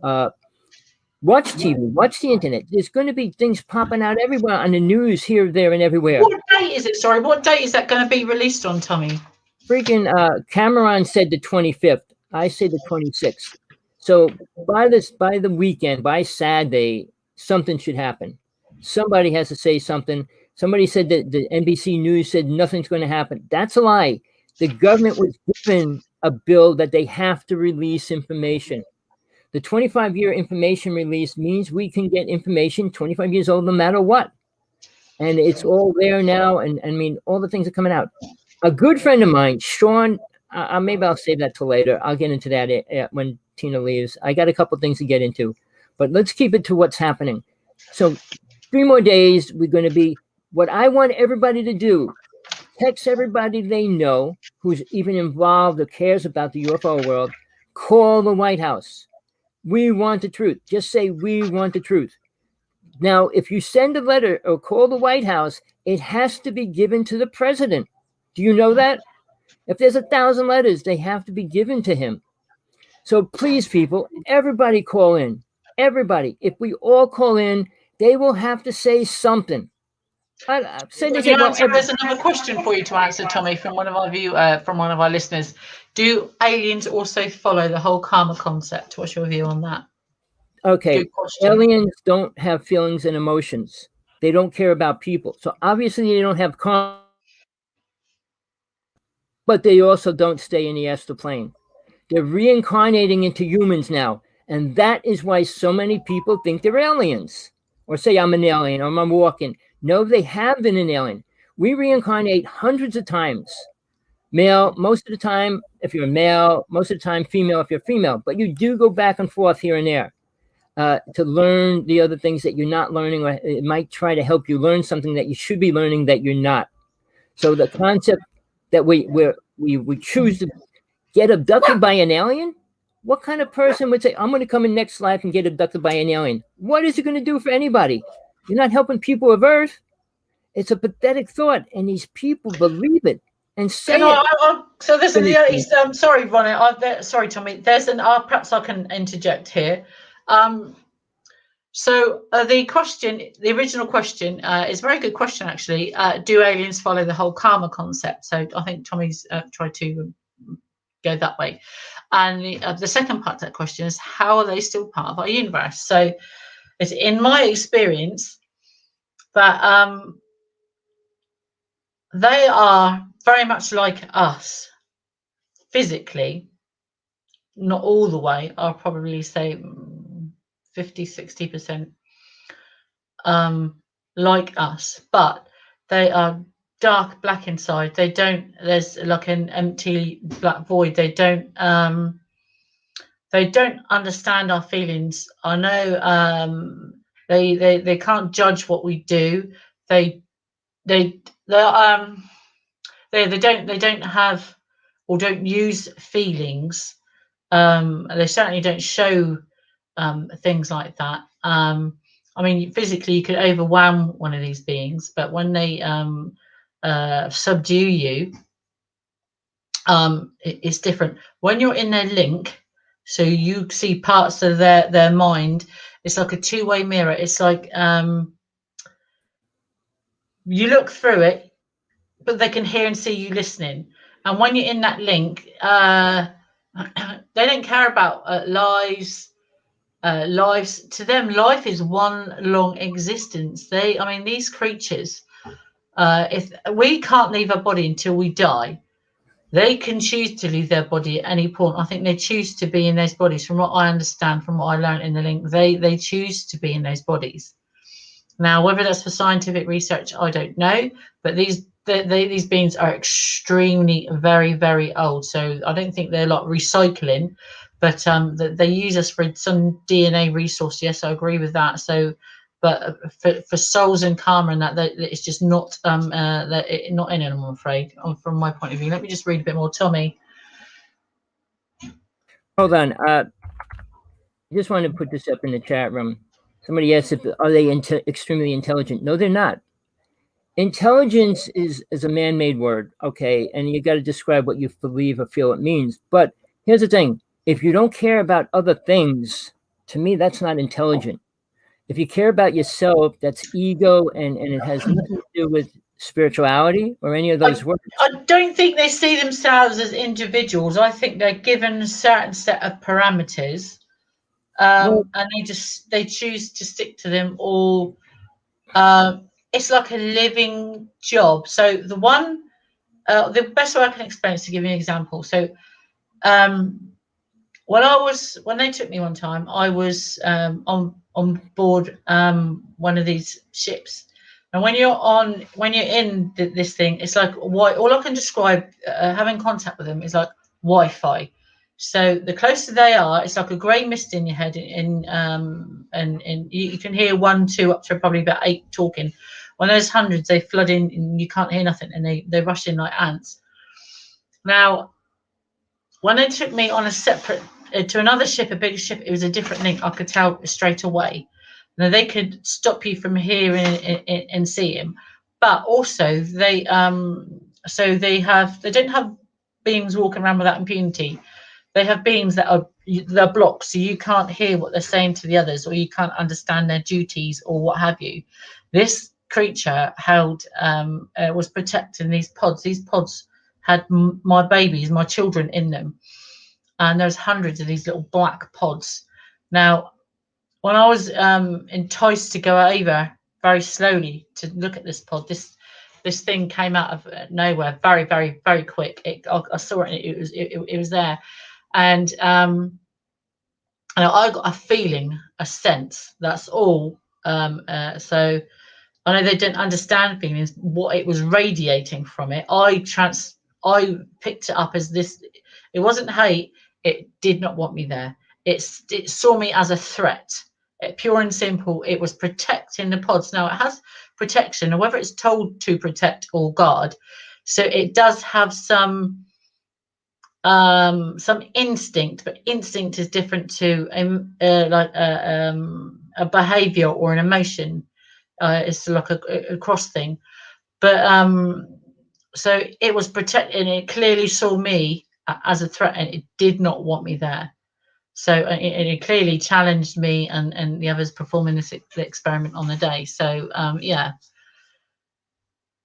watch TV, watch the internet. There's going to be things popping out everywhere on the news, here, there, and everywhere. What date is it? Sorry, what date is that going to be released on, Tommy? Freaking Cameron said the 25th. I say the 26th. So by the weekend, by Saturday, something should happen. Somebody has to say something. Somebody said that the NBC News said nothing's going to happen. That's a lie. The government was given a bill that they have to release information. The 25-year information release means we can get information 25 years old no matter what. And it's all there now. And I mean, all the things are coming out. A good friend of mine, Sean, maybe I'll save that till later. I'll get into that when Tina leaves. I got a couple things to get into. But let's keep it to what's happening. So 3 more days, we're going to be, what I want everybody to do, text everybody they know who's even involved or cares about the UFO world, call the White House. We want the truth. Just say, we want the truth. Now, if you send a letter or call the White House, it has to be given to the president. Do you know that? If there's 1,000 letters, they have to be given to him. So please, people, everybody call in. Everybody. If we all call in, they will have to say something. There's another question for you to answer, Tommy, from one of our listeners. Do aliens also follow the whole karma concept? What's your view on that? Okay, aliens don't have feelings and emotions. They don't care about people. So obviously they don't have karma, but they also don't stay in the astral plane. They're reincarnating into humans now. And that is why so many people think they're aliens. Or say I'm an alien or I'm walking. No, they have been an alien. We reincarnate hundreds of times. Male, most of the time, if you're male, most of the time, female, if you're female. But you do go back and forth here and there to learn the other things that you're not learning, or it might try to help you learn something that you should be learning that you're not. So the concept that we choose to get abducted by an alien, what kind of person would say, I'm going to come in next life and get abducted by an alien? What is it going to do for anybody? You're not helping people of Earth. It's a pathetic thought, and these people believe it and say it. So there's sorry, Ronnie. Sorry, Tommy. Perhaps I can interject here. So the original question is a very good question, actually. Do aliens follow the whole karma concept? So I think Tommy's tried to go that way. And the second part of that question is, how are they still part of our universe? So it's in my experience that they are very much like us physically, not all the way. I'll probably say 50-60% like us, but they are dark black inside. There's like an empty black void. They don't understand our feelings. I know they can't judge what we do. They don't have or don't use feelings. They certainly don't show things like that. I mean, physically you could overwhelm one of these beings, but when they subdue you, it's different. When you're in their link, so you see parts of their mind, it's like a two-way mirror. It's like you look through it, but they can hear and see you listening. And when you're in that link, they don't care about lives. Lives to them, life is one long existence. These creatures, if we can't leave our body until we die, they can choose to leave their body at any point. I think they choose to be in those bodies. From what I understand, from what I learned in the link, they choose to be in those bodies. Now, whether that's for scientific research, I don't know. But these beings are extremely, very, very old. So I don't think they're like recycling, but they use us for some DNA resource. Yes, I agree with that. So, but for souls and karma and that it's just not not in it, I'm afraid, from my point of view. Let me just read a bit more, Tommy. Hold on. I just wanted to put this up in the chat room. Somebody asked are they extremely intelligent? No, they're not. Intelligence is a man-made word, okay, and you got to describe what you believe or feel it means. But here's the thing: if you don't care about other things, to me, that's not intelligent. If you care about yourself, that's ego, and it has nothing to do with spirituality or any of those words. I don't think they see themselves as individuals. I think they're given a certain set of parameters, and they choose to stick to them all. It's like a living job. So the best way I can explain is to give you an example. So when they took me one time, I was on board one of these ships. And when you're in this thing, it's like all I can describe having contact with them is like Wi-Fi. So the closer they are, it's like a grey mist in your head, and you can hear 1, 2, up to probably about 8 talking. When there's hundreds, they flood in and you can't hear nothing, and they rush in like ants. Now, when they took me on a separate to another ship, a bigger ship. It was a different link. I could tell straight away. Now they could stop you from hearing and see him, but also they they don't have beings walking around without impunity. They have beings that are they're blocked, so you can't hear what they're saying to the others, or you can't understand their duties, or what have you. This creature held was protecting these pods. These pods had my babies, my children in them, and there's hundreds of these little black pods. Now, when I was enticed to go over very slowly to look at this pod, this thing came out of nowhere, very, very, very quick. I saw it, and it was there, and I got a feeling, a sense. That's all. So I know they didn't understand feelings, what it was radiating from it. I picked it up as this. It wasn't hate. It did not want me there. It saw me as a threat. Pure and simple. It was protecting the pods. Now it has protection, or whether it's told to protect or guard. So it does have some instinct, but instinct is different to a behavior or an emotion. It's like a cross thing, but so it was protecting. It clearly saw me as a threat, and it did not want me there. So it clearly challenged me and the others performing the experiment on the day. So yeah,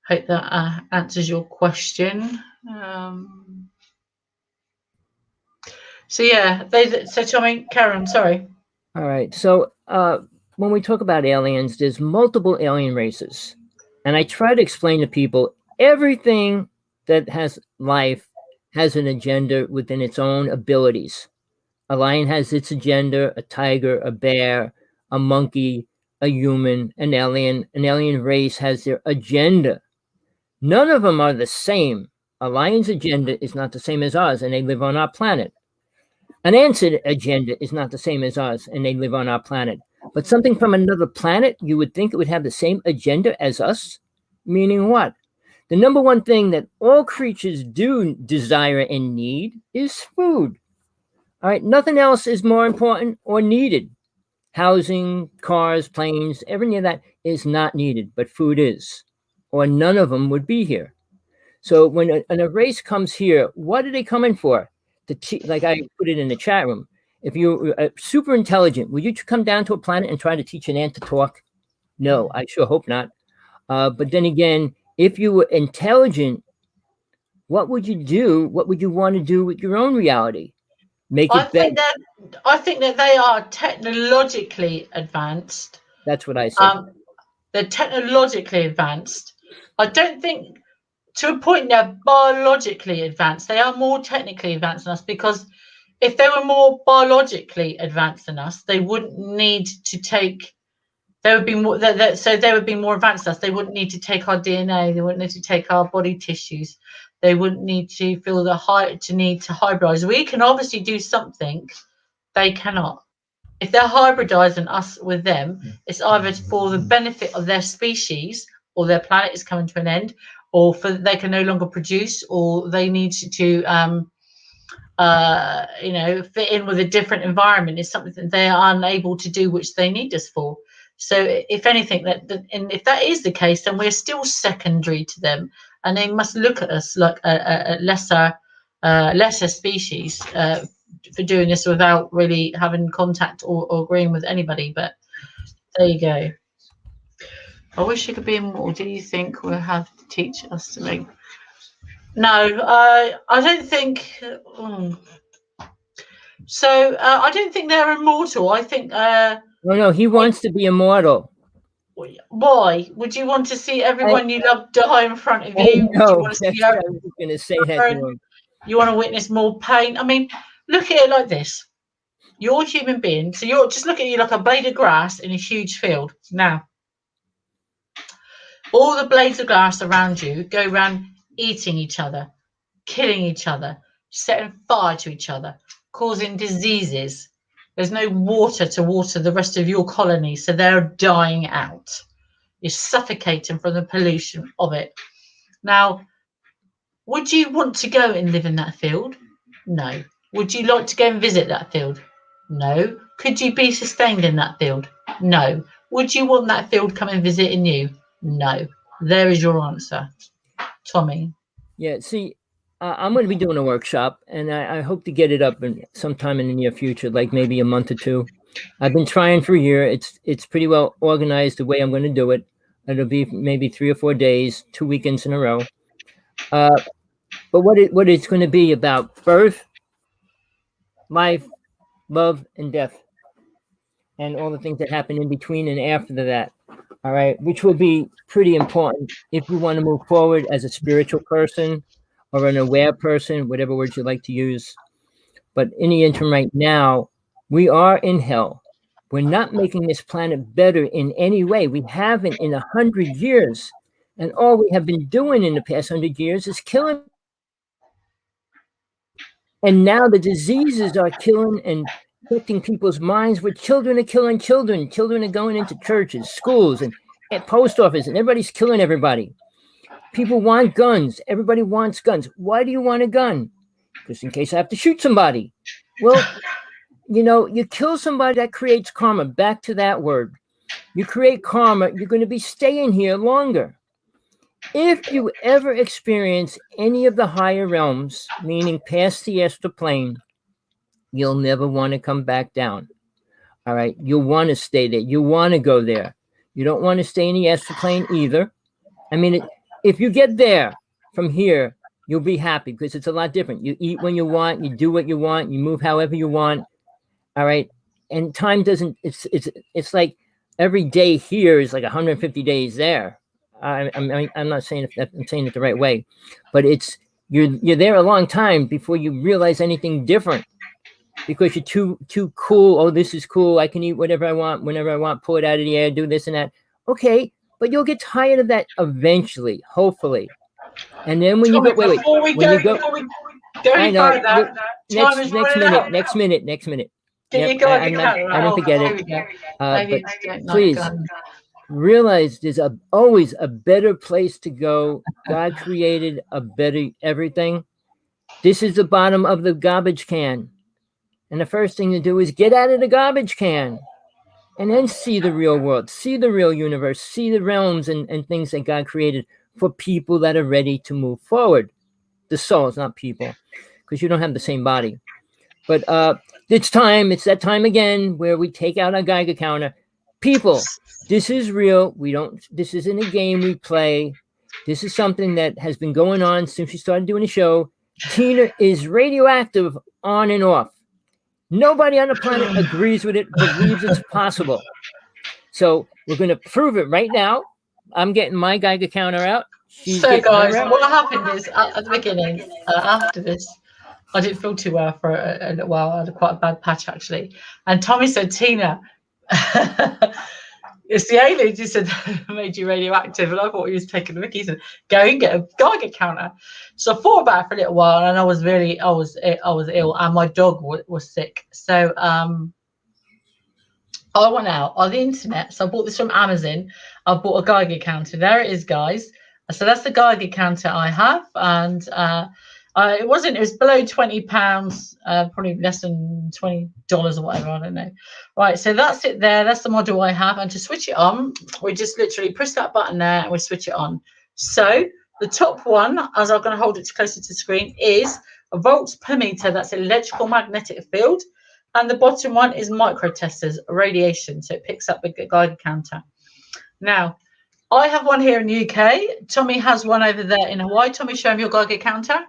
hope that answers your question. So yeah, so Tommy, Karen, sorry. All right. So when we talk about aliens, there's multiple alien races. And I try to explain to people everything that has life has an agenda within its own abilities. A lion has its agenda, a tiger, a bear, a monkey, a human, an alien race has their agenda. None of them are the same. A lion's agenda is not the same as ours, and they live on our planet. An ant's agenda is not the same as ours, and they live on our planet. But something from another planet, you would think it would have the same agenda as us? Meaning what? The number one thing that all creatures do desire and need is food. All right, nothing else is more important or needed. Housing, cars, planes, everything of that is not needed, but food is, or none of them would be here. So when a race comes here, what are they coming for? Like I put it in the chat room. If you're super intelligent, would you come down to a planet and try to teach an ant to talk? No, I sure hope not. But then again, if you were intelligent, what would you do? What would you want to do with your own reality? Make it better. I think that they are technologically advanced. That's what I say. They're technologically advanced. I don't think to a point they're biologically advanced. They are more technically advanced than us, because if they were more biologically advanced than us, they wouldn't need to take. They would be more. So they would be more advanced than us. They wouldn't need to take our DNA. They wouldn't need to take our body tissues. They wouldn't need to feel need to hybridize. We can obviously do something they cannot. If they're hybridizing us with them, it's either for the benefit of their species, or their planet is coming to an end, or for they can no longer produce, or they need to fit in with a different environment. Is something that they are unable to do, which they need us for. So if anything, and if that is the case, then we're still secondary to them, and they must look at us like a lesser species for doing this without really having contact or agreeing with anybody. But there you go. I wish it could be more. Do you think we'll have to teach us to make? No, I don't think. So I don't think they're immortal. I think. No, he wants to be immortal. Why would you want to see everyone you love die in front of you? No, you want to see I was going to say that to him. You want to witness more pain? I mean, look at it like this. You're a human being, so you're just look at you like a blade of grass in a huge field. Now, all the blades of grass around you go around eating each other, killing each other, setting fire to each other, causing diseases. There's no water to water the rest of your colony, so they're dying out. You're suffocating from the pollution of it. Now, would you want to go and live in that field? No. Would you like to go and visit that field? No. Could you be sustained in that field? No. Would you want that field coming visiting you? No. There is your answer, Tommy. Yeah, see, I'm going to be doing a workshop, and I hope to get it up sometime in the near future, like maybe a month or two. I've been trying for a year. It's pretty well organized the way I'm going to do it. It'll be maybe 3 or 4 days, 2 weekends in a row. But what it's going to be about birth, life, love, and death, and all the things that happen in between and after that. All right, which will be pretty important if you want to move forward as a spiritual person or an aware person, whatever words you like to use. But in the interim, right now, we are in hell. We're not making this planet better in any way. We haven't in 100 years. And all we have been doing in the past 100 years is killing. And now the diseases are killing and affecting people's minds, where children are killing children. Children are going into churches, schools, and post office, and everybody's killing everybody. People want guns. Everybody wants guns. Why do you want a gun? Just in case I have to shoot somebody. Well, you kill somebody, that creates karma. Back to that word. You create karma, you're going to be staying here longer. If you ever experience any of the higher realms, meaning past the astral plane, you'll never want to come back down. All right. You'll want to stay there. You want to go there. You don't want to stay in the astral plane either. I mean, if you get there from here, you'll be happy because it's a lot different. You eat when you want, you do what you want, you move however you want. All right. And time doesn't, it's like every day here is like 150 days there. I'm not saying I'm saying it the right way, but you're there a long time before you realize anything different, because you're too cool. Oh, this is cool. I can eat whatever I want, whenever I want, pull it out of the air, do this and that. Okay, but you'll get tired of that eventually, hopefully. And then when you go, wait, before we go any further, next minute. I don't forget it. But please realize there's always a better place to go. God created a better everything. This is the bottom of the garbage can. And the first thing to do is get out of the garbage can and then see the real world, see the real universe, see the realms and things that God created for people that are ready to move forward. The souls, not people, because you don't have the same body. But it's that time again where we take out our Geiger counter. People, this is real. This isn't a game we play. This is something that has been going on since we started doing the show. Tina is radioactive on and off. Nobody on the planet agrees with it, believes it's possible. So we're going to prove it right now. I'm getting my Geiger counter out. So guys, what happened is at the beginning, after this, I didn't feel too well for a little while. I had quite a bad patch actually. And Tommy said, Tina, it's the aliens who said made you radioactive. And I thought he was taking the mickey. He said, go and get a Geiger counter. So I thought about it for a little while, and I was ill, and my dog was sick. So I went out on the internet. So I bought this from Amazon. I bought a Geiger counter. There it is, guys. So that's the Geiger counter I have, and it was below £20, probably less than $20 or whatever, I don't know. Right, so that's it there. That's the model I have. And to switch it on, we just literally press that button there and we switch it on. So the top one, as I'm going to hold it closer to the screen, is a volts per meter. That's electrical magnetic field. And the bottom one is microtesters, radiation. So it picks up the Geiger counter. Now, I have one here in the UK. Tommy has one over there in Hawaii. Tommy, show him your Geiger counter.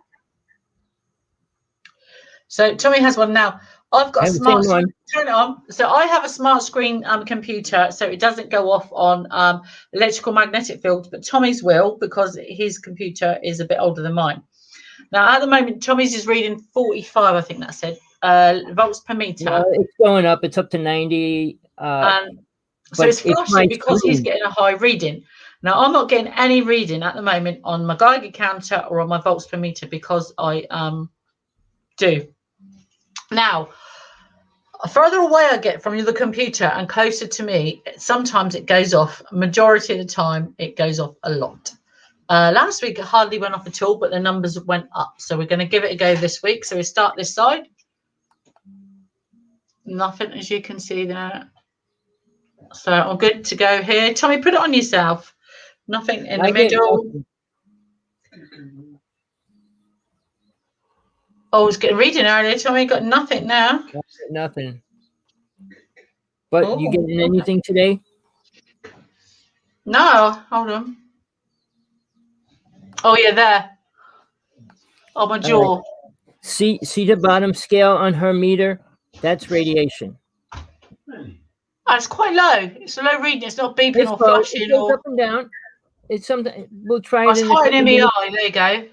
So Tommy has one now. I've got a smart screen. Turn it on. So I have a smart screen computer, so it doesn't go off on electrical magnetic fields, but Tommy's will, because his computer is a bit older than mine. Now, at the moment, Tommy's is reading 45, I think that said, volts per meter. No, it's going up. It's up to 90. So it's flashing because he's getting a high reading. Now, I'm not getting any reading at the moment on my Geiger counter or on my volts per meter because I do. Now, further away I get from the computer and closer to me, sometimes it goes off. Majority of the time, it goes off a lot. Last week, it hardly went off at all, but the numbers went up. So we're going to give it a go this week. So we start this side. Nothing, as you can see there. So I'm good to go here. Tommy, put it on yourself. Nothing in the middle. I was getting reading earlier. Tommy got nothing now. Nothing. But you getting anything today? No, hold on. Oh yeah, there. Oh, my jaw. Right. See the bottom scale on her meter? That's radiation. Oh, it's quite low. It's a low reading. It's not beeping or flashing. It goes up and down. It's something. We'll try it. It's higher in MEI. There you go.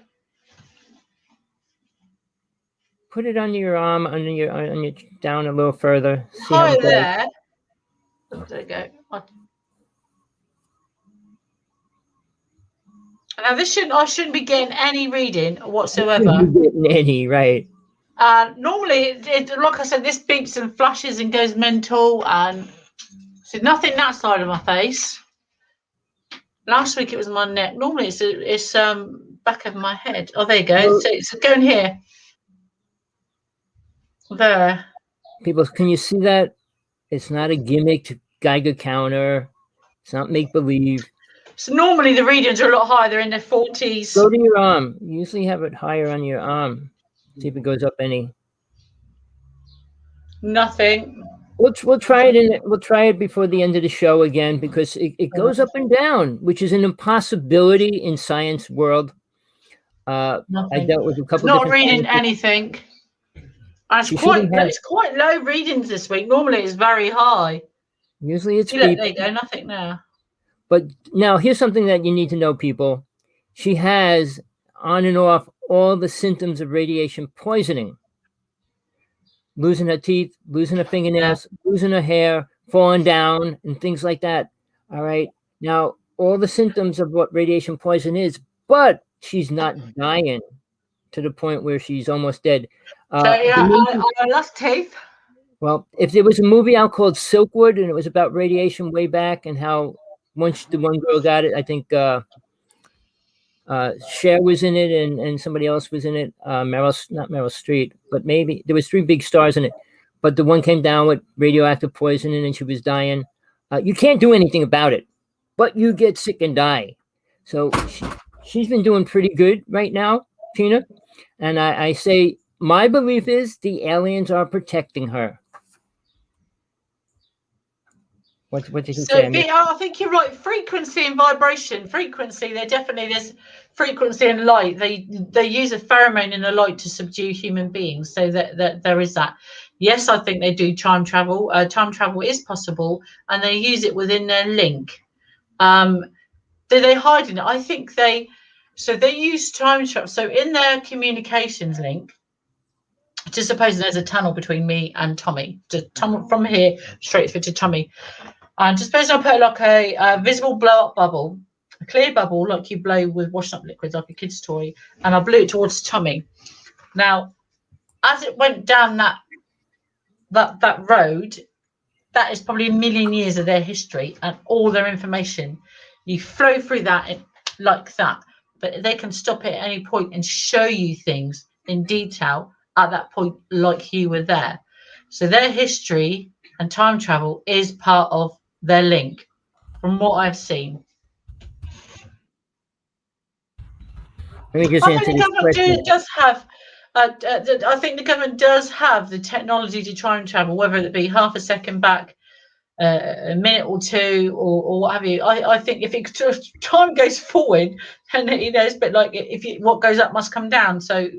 Put it under your arm, on your down a little further. See higher there. There you go. Now I shouldn't be getting any reading whatsoever. Getting any, right? Normally, like I said, this beeps and flashes and goes mental, and so nothing that side of my face. Last week it was my neck. Normally it's back of my head. Oh, there you go. So it's going here. There. People, can you see that? It's not a gimmick Geiger counter. It's not make believe. So normally the readings are a lot higher. They're in their 40s. Go to your arm. You usually have it higher on your arm. See if it goes up any. Nothing. We'll try it we'll try it before the end of the show again, because it goes up and down, which is an impossibility in science world. I dealt with a couple. Not reading anything. And it's quite low readings this week. Normally it's very high. Usually it's there you go, nothing now. But now here's something that you need to know, people. She has on and off all the symptoms of radiation poisoning. Losing her teeth, losing her fingernails, losing her hair, falling down, and things like that. All right. Now, all the symptoms of what radiation poison is, but she's not dying to the point where she's almost dead. I lost teeth. Well, if there was a movie out called Silkwood, and it was about radiation way back, and how once the one girl got it, I think Cher was in it, and somebody else was in it. Not Meryl Streep, but maybe there was 3 big stars in it. But the one came down with radioactive poisoning, and she was dying. You can't do anything about it, but you get sick and die. So she's been doing pretty good right now, Tina. And I say my belief is the aliens are protecting her. What did you say? I think you're right. Frequency and vibration. Frequency, there's frequency and light. They use a pheromone in the light to subdue human beings. So that there is that. Yes, I think they do time travel. Time travel is possible, and they use it within their link. Do they hide in it? I think they use time travel. So in their communications link, just suppose there's a tunnel between me and Tommy. From here straight through to Tommy. And just suppose I put like a visible blow-up bubble, a clear bubble like you blow with washing up liquids, like a kid's toy, and I blew it towards Tommy. Now, as it went down that road, that is probably a million years of their history and all their information. You flow through that like that, but they can stop it at any point and show you things in detail at that point, like you were there. So their history and time travel is part of their link, from what I've seen. Let me just answer this question. I think the government does have the technology to time travel, whether it be half a second back, a minute or two, or what have you. I think if time goes forward, then it's a bit like what goes up must come down. So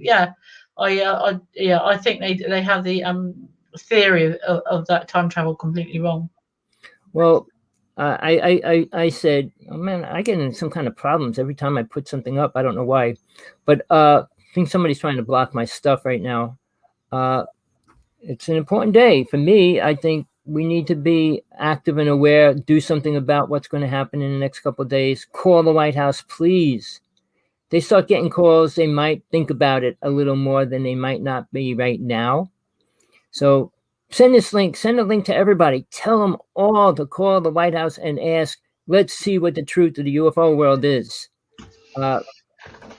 I think they have the theory of that time travel completely wrong. Well, I said, oh man, I get in some kind of problems every time I put something up. I don't know why, but I think somebody's trying to block my stuff right now. It's an important day for me. I think we need to be active and aware, do something about what's going to happen in the next couple of days. Call the White House, please. They start getting calls, they might think about it a little more than they might not be right now. So send a link to everybody. Tell them all to call the White House and ask, let's see what the truth of the UFO world is.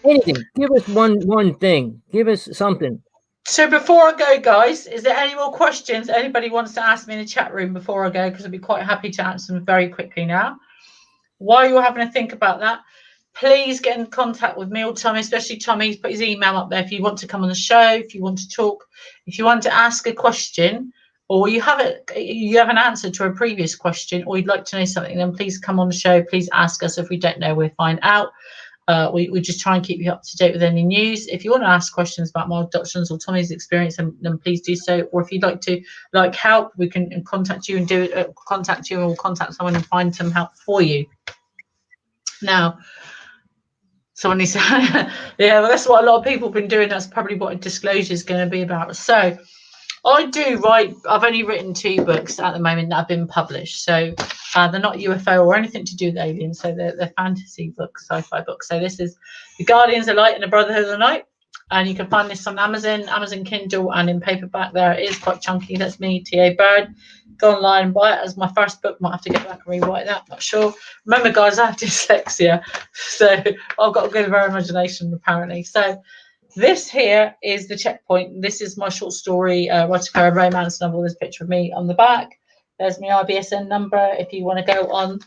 Anything. Give us one thing. Give us something. So before I go, guys, is there any more questions anybody wants to ask me in the chat room before I go? Because I'd be quite happy to answer them very quickly now. While you're having to think about that, please get in contact with me or Tommy, especially Tommy. He's put his email up there if you want to come on the show, if you want to talk, if you want to ask a question, or you have an answer to a previous question, or you'd like to know something, then please come on the show. Please ask us. If we don't know, we'll find out. We just try and keep you up to date with any news. If you want to ask questions about my abductions or Tommy's experience, then please do so. Or if you'd like to help, we can contact you and contact you, and we'll contact someone and find some help for you. Now, someone needs to, yeah, well, that's what a lot of people have been doing. That's probably what a disclosure is going to be about. So I do write. I've only written 2 books at the moment that have been published. So they're not UFO or anything to do with aliens. So they're fantasy books, sci-fi books. So this is The Guardians of Light and The Brotherhood of the Night. And you can find this on Amazon Kindle, and in paperback there. It is quite chunky. That's me, T.A. Bird. Go online and buy it as my first book. Might have to get back and rewrite that. Not sure. Remember, guys, I have dyslexia. So I've got a good imagination, apparently. So this here is The Checkpoint. This is my short story, erotica romance novel. There's a picture of me on the back. There's my IBSN number if you want to go on.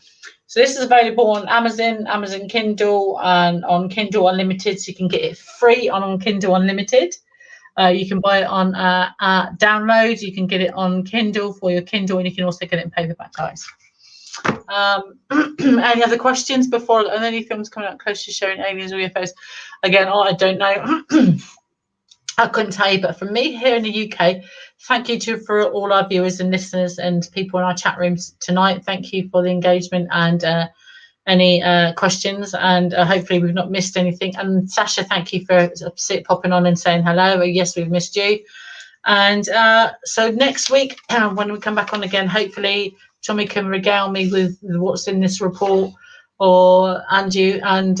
So this is available on Amazon Kindle, and on Kindle Unlimited. So you can get it free on Kindle Unlimited. You can buy it on download. You can get it on Kindle for your Kindle, and you can also get it in paperback, guys. Any other questions before? And any films coming out close to showing aliens or UFOs? Again, I don't know. I couldn't tell you, but from me here in the UK, thank you for all our viewers and listeners and people in our chat rooms tonight. Thank you for the engagement and any questions, and hopefully we've not missed anything. And Sasha, thank you for popping on and saying hello. Yes, we've missed you. And so next week, when we come back on again, hopefully Tommy can regale me with what's in this report, or Andrew, and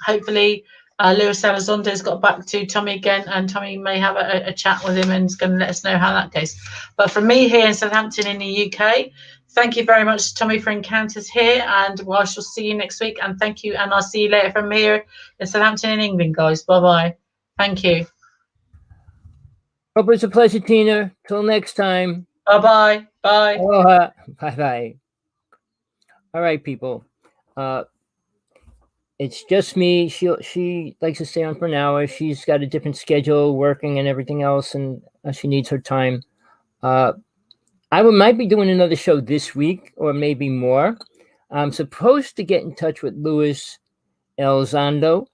hopefully Lewis Elizondo's got back to Tommy again, and Tommy may have a chat with him and is going to let us know how that goes. But from me here in Southampton in the UK, thank you very much, Tommy, for encounters here, and I shall see you next week. And thank you, and I'll see you later from here in Southampton in England, guys. Bye-bye. Thank you. Hope it's a pleasure, Tina. Till next time. Bye-bye. Bye. Aloha. Bye-bye. All right, people. It's just me. She likes to stay on for an hour. She's got a different schedule, working and everything else, and she needs her time. I might be doing another show this week, or maybe more. I'm supposed to get in touch with Luis Elizondo,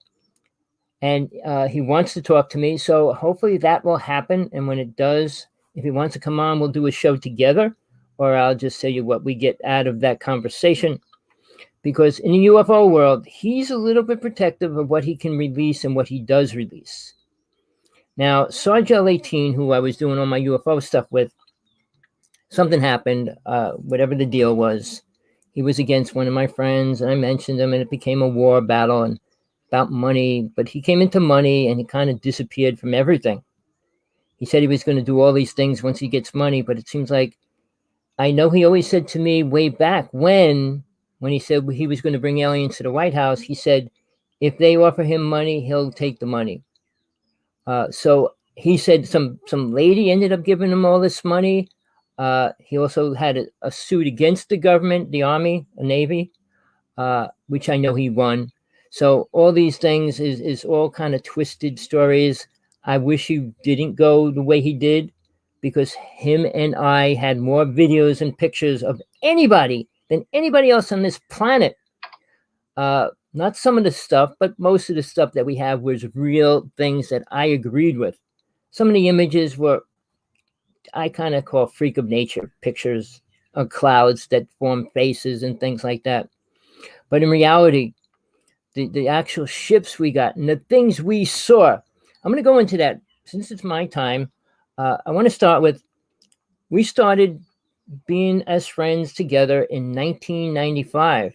and he wants to talk to me. So hopefully that will happen. And when it does, if he wants to come on, we'll do a show together, or I'll just tell you what we get out of that conversation. Because in the UFO world, he's a little bit protective of what he can release and what he does release. Now, Sargel 18, who I was doing all my UFO stuff with, something happened, whatever the deal was. He was against one of my friends, and I mentioned him, and it became a war battle and about money. But he came into money, and he kind of disappeared from everything. He said he was going to do all these things once he gets money, but it seems like, I know he always said to me way back when he said he was going to bring aliens to the White House, he said, if they offer him money, he'll take the money. So he said some lady ended up giving him all this money. He also had a suit against the government, the Army, the Navy, which I know he won. So all these things is all kind of twisted stories. I wish he didn't go the way he did, because him and I had more videos and pictures of anybody than anybody else on this planet. Not some of the stuff, but most of the stuff that we have was real things that I agreed with. Some of the images were, I kind of call freak of nature pictures of clouds that form faces and things like that. But in reality, the actual ships we got and the things we saw, I'm going to go into that since it's my time. I want to start with, we started being as friends together in 1995.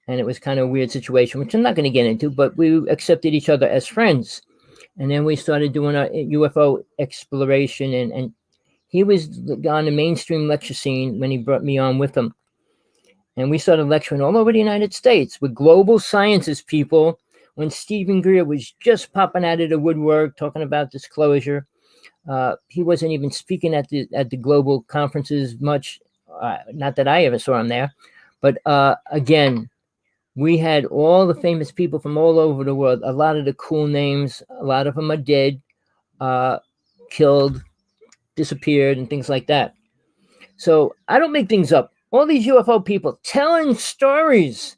And it was kind of a weird situation, which I'm not going to get into, but we accepted each other as friends. And then we started doing our UFO exploration, and he was on the mainstream lecture scene when he brought me on with him. And we started lecturing all over the United States with global sciences people. when Stephen Greer was just popping out of the woodwork talking about disclosure. He wasn't even speaking at the global conferences much. Not that I ever saw him there. But again, we had all the famous people from all over the world. A lot of the cool names, a lot of them are dead, killed, disappeared, and things like that. So I don't make things up. All these UFO people telling stories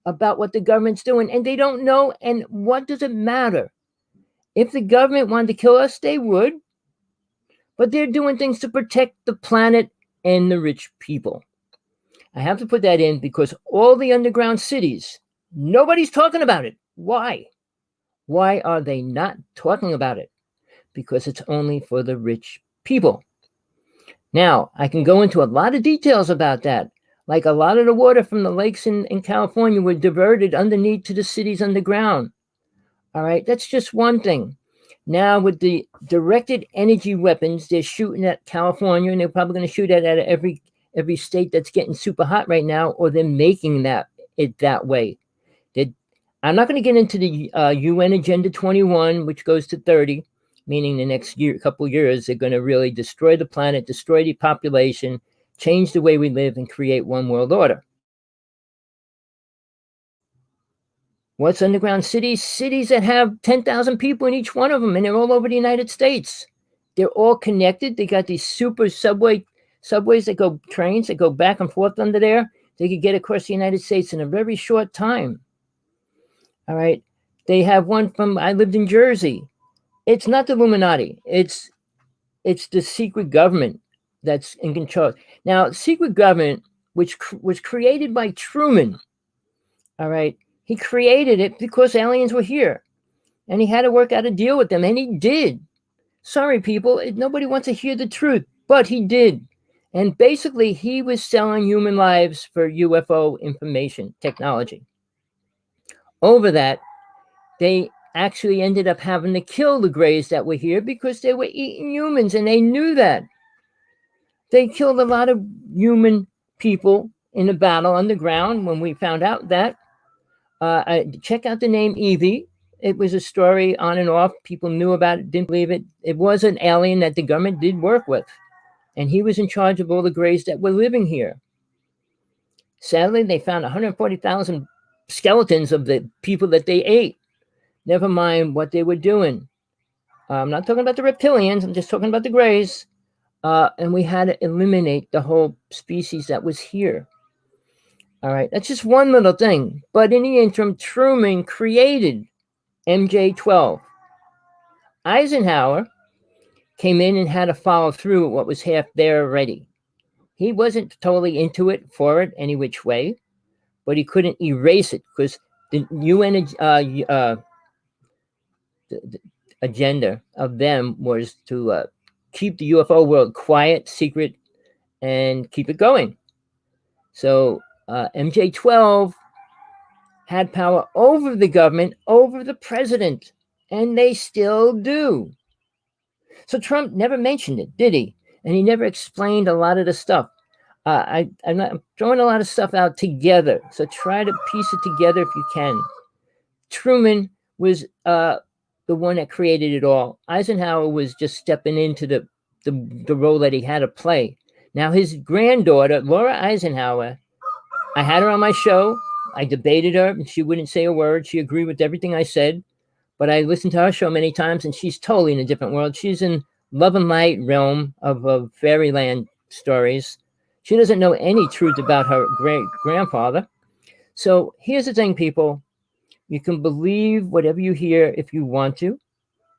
about what the government's doing, and they don't know. And what does it matter? If the government wanted to kill us, they would. But they're doing things to protect the planet and the rich people. I have to put that in because all the underground cities, nobody's talking about it. Why? Why are they not talking about it? Because it's only for the rich people. Now, I can go into a lot of details about that. Like a lot of the water from the lakes in California were diverted underneath to the cities underground. All right, that's just one thing. Now, with the directed energy weapons, they're shooting at California, and they're probably going to shoot at every state that's getting super hot right now, or they're making it that way. I'm not going to get into the UN Agenda 21, which goes to 30, meaning the next couple years, they're going to really destroy the planet, destroy the population, change the way we live, and create one world order. What's underground cities? Cities that have 10,000 people in each one of them, and they're all over the United States. They're all connected. They got these super subways that go, trains that go back and forth under there. They could get across the United States in a very short time. All right. They have one I lived in Jersey. It's not the Illuminati. It's the secret government that's in control. Now, secret government, which was created by Truman, all right, he created it because aliens were here, and he had to work out a deal with them, and he did. Sorry, people, nobody wants to hear the truth, but he did. And basically, he was selling human lives for UFO information technology. Over that, they actually ended up having to kill the Greys that were here because they were eating humans, and they knew that. They killed a lot of human people in a battle underground when we found out that. Check out the name Evie. It was a story on and off. People knew about it, didn't believe it. It was an alien that the government did work with, and he was in charge of all the Greys that were living here. Sadly, they found 140,000 skeletons of the people that they ate. Never mind what they were doing. I'm not talking about the reptilians. I'm just talking about the Greys. And we had to eliminate the whole species that was here. All right, that's just one little thing. But in the interim, Truman created MJ-12. Eisenhower came in and had to follow through what was half there already. He wasn't totally into it, for it, any which way, but he couldn't erase it because the UN the agenda of them was to keep the UFO world quiet, secret, and keep it going. So MJ-12 had power over the government, over the president, and they still do. So Trump never mentioned it, did he? And he never explained a lot of the stuff. I'm throwing a lot of stuff out together, so try to piece it together if you can. Truman was the one that created it all. Eisenhower was just stepping into the role that he had to play. Now, his granddaughter, Laura Eisenhower, I had her on my show. I debated her, and she wouldn't say a word. She agreed with everything I said. But I listened to her show many times, and she's totally in a different world. She's in love and light realm of fairyland stories. She doesn't know any truth about her great-grandfather. So here's the thing, people. You can believe whatever you hear if you want to.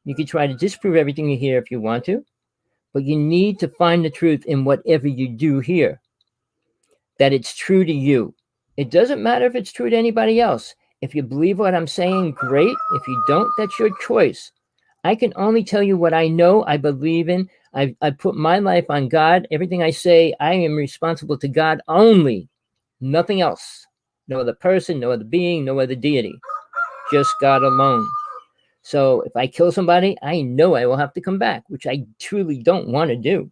You can try to disprove everything you hear if you want to. But you need to find the truth in whatever you do hear, that it's true to you. It doesn't matter if it's true to anybody else. If you believe what I'm saying, great. If you don't, that's your choice. I can only tell you what I know, I believe in. I put my life on God. Everything I say, I am responsible to God only. Nothing else. No other person, no other being, no other deity. Just God alone. So if I kill somebody, I know I will have to come back, which I truly don't want to do.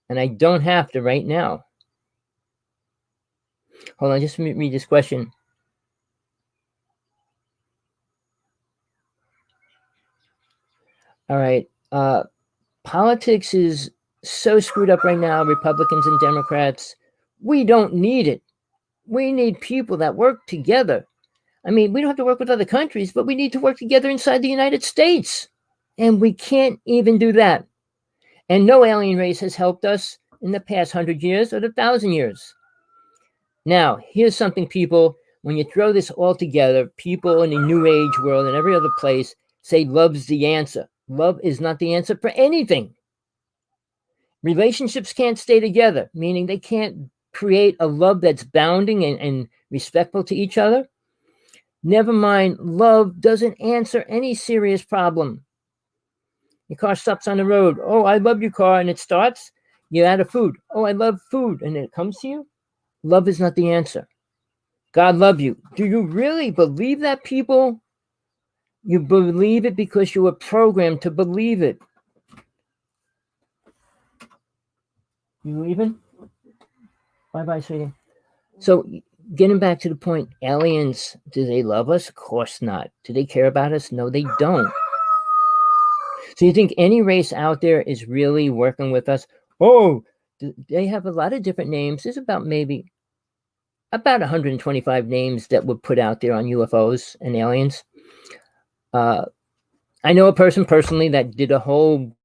And I don't have to right now. Hold on, just read this question. All right. Politics is so screwed up right now, Republicans and Democrats. We don't need it. We need people that work together. I mean, we don't have to work with other countries, but we need to work together inside the United States. And we can't even do that. And no alien race has helped us in the past 100 years or the 1,000 years. Now, here's something, people, when you throw this all together, people in the New Age world and every other place say love's the answer. Love is not the answer for anything. Relationships can't stay together, meaning they can't create a love that's bounding and respectful to each other. Never mind, love doesn't answer any serious problem. Your car stops on the road. Oh, I love your car, and it starts. You're out of food. Oh, I love food, and it comes to you. Love is not the answer. God love you. Do you really believe that, people? You believe it because you were programmed to believe it. You leaving? Bye-bye, sweetie. So, getting back to the point, aliens, do they love us? Of course not. Do they care about us? No, they don't. So you think any race out there is really working with us? Oh, they have a lot of different names. There's about 125 names that were put out there on UFOs and aliens. I know a person personally that did a whole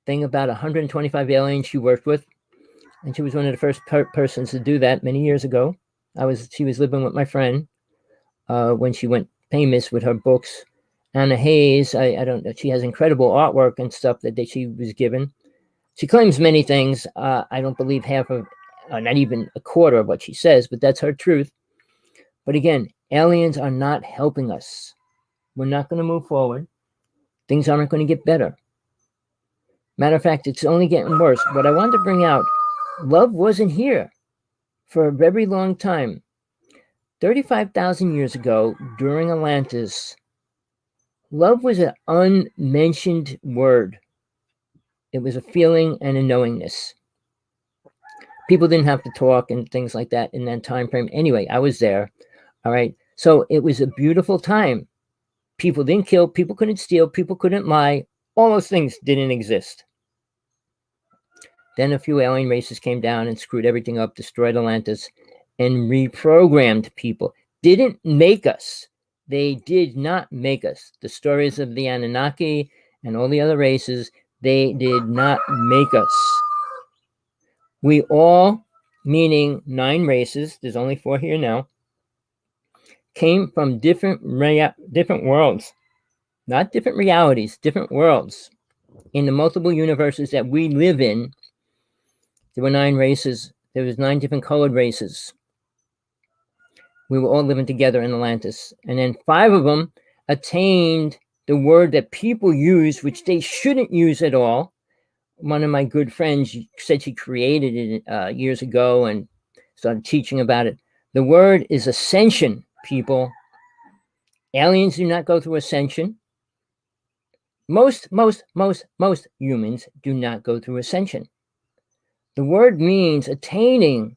thing about 125 aliens she worked with, and she was one of the first persons to do that many years ago. She was living with my friend when she went famous with her books. Anna Hayes, I don't know. She has incredible artwork and stuff that she was given. She claims many things. I don't believe half of, not even a quarter of what she says, but that's her truth. But again, aliens are not helping us. We're not going to move forward. Things aren't going to get better. Matter of fact, it's only getting worse. What I wanted to bring out, love wasn't here for a very long time. 35,000 years ago, during Atlantis, love was an unmentioned word. It was a feeling and a knowingness. People didn't have to talk and things like that in that time frame. Anyway, I was there. All right. So it was a beautiful time. People didn't kill. People couldn't steal. People couldn't lie. All those things didn't exist. Then a few alien races came down and screwed everything up, destroyed Atlantis, and reprogrammed people. Didn't make us. They did not make us. The stories of the Anunnaki and all the other races, they did not make us. We all, meaning 9 races, there's only 4 here now, came from different worlds. Not different realities, different worlds. In the multiple universes that we live in, there were 9 races. There was 9 different colored races. We were all living together in Atlantis. And then 5 of them attained the word that people use, which they shouldn't use at all. One of my good friends said she created it years ago and started teaching about it. The word is ascension, people. Aliens do not go through ascension. Most humans do not go through ascension. The word means attaining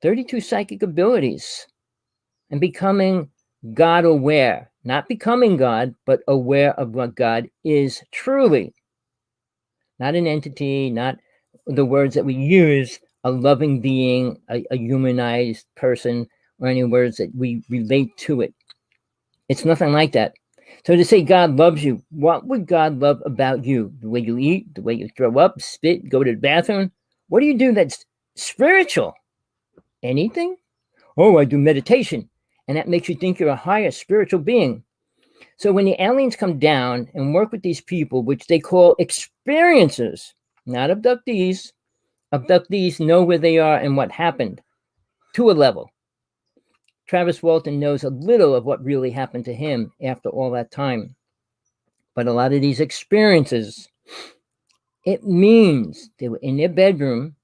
32 psychic abilities and becoming God aware. Not becoming God, but aware of what God is truly. Not an entity, not the words that we use, a loving being, a humanized person, or any words that we relate to it. It's nothing like that. So to say God loves you, what would God love about you? The way you eat, the way you throw up, spit, go to the bathroom? What do you do that's spiritual? Anything? Oh, I do meditation. And that makes you think you're a higher spiritual being. So when the aliens come down and work with these people, which they call experiencers, not abductees know where they are and what happened to a level. Travis Walton knows a little of what really happened to him after all that time. But a lot of these experiences, it means they were in their bedroom,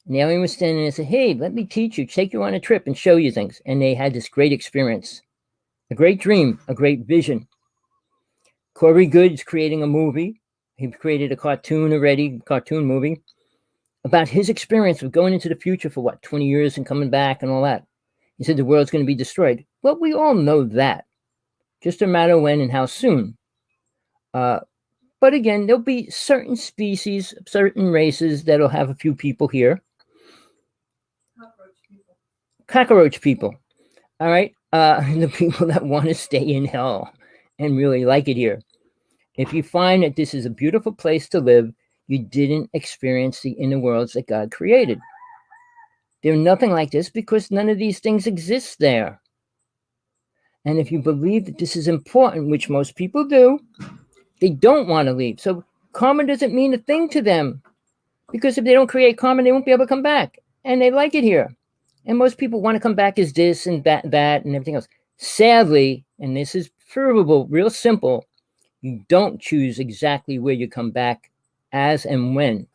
and the alien was standing there and said, hey, let me teach you, take you on a trip and show you things. And they had this great experience, a great dream, a great vision. Corey Good's creating a movie. He created a cartoon movie about his experience of going into the future for 20 years and coming back and all that. He said the world's going to be destroyed. Well, we all know that. Just a matter of when and how soon. But again, there'll be certain species, certain races that'll have a few people here. Cockroach people. All right. The people that want to stay in hell and really like it here. If you find that this is a beautiful place to live, you didn't experience the inner worlds that God created. They're nothing like this because none of these things exist there. And if you believe that this is important, which most people do, they don't want to leave. So karma doesn't mean a thing to them because if they don't create karma, they won't be able to come back. And they like it here. And most people want to come back as this and that and everything else. Sadly, and this is provable, real simple, you don't choose exactly where you come back as and when.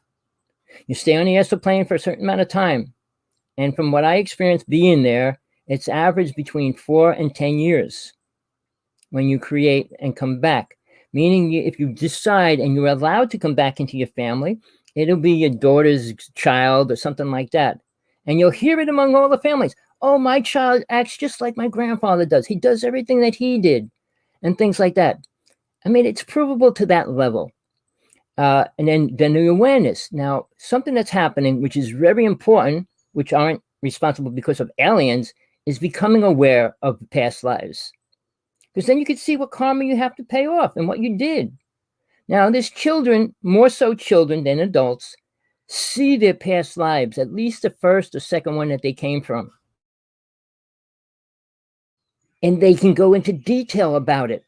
You stay on the astral plane for a certain amount of time. And from what I experienced being there, it's average between 4 and 10 years when you create and come back. Meaning if you decide and you're allowed to come back into your family, it'll be your daughter's child or something like that. And you'll hear it among all the families. Oh, my child acts just like my grandfather does. He does everything that he did and things like that. I mean, it's provable to that level. And then the awareness. Now, something that's happening, which is very important, which aren't responsible because of aliens, is becoming aware of past lives. Because then you can see what karma you have to pay off and what you did. Now, there's children, more so children than adults, see their past lives, at least the first or second one that they came from. And they can go into detail about it.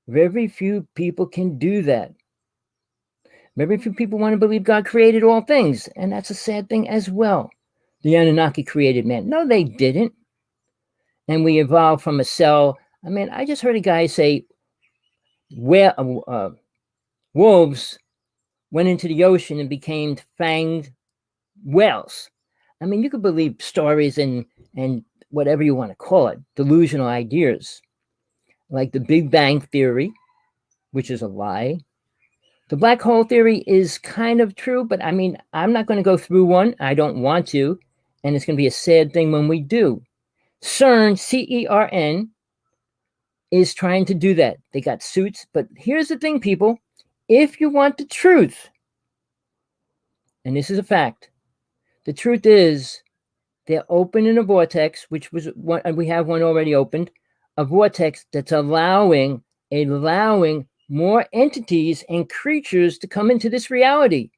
Very few people can do that. Very few people want to believe God created all things, and that's a sad thing as well. The Anunnaki created man. No, they didn't. And we evolved from a cell. I mean, I just heard a guy say, wolves went into the ocean and became fanged whales. I mean, you could believe stories and whatever you want to call it, delusional ideas, like the Big Bang Theory, which is a lie. The black hole theory is kind of true, but I mean, I'm not going to go through one. I don't want to, and it's going to be a sad thing when we do. CERN, C-E-R-N, is trying to do that. They got suits, but here's the thing, people. If you want the truth, and this is a fact, the truth is they're opening a vortex, which was one, and we have one already opened, a vortex that's allowing more entities and creatures to come into this reality.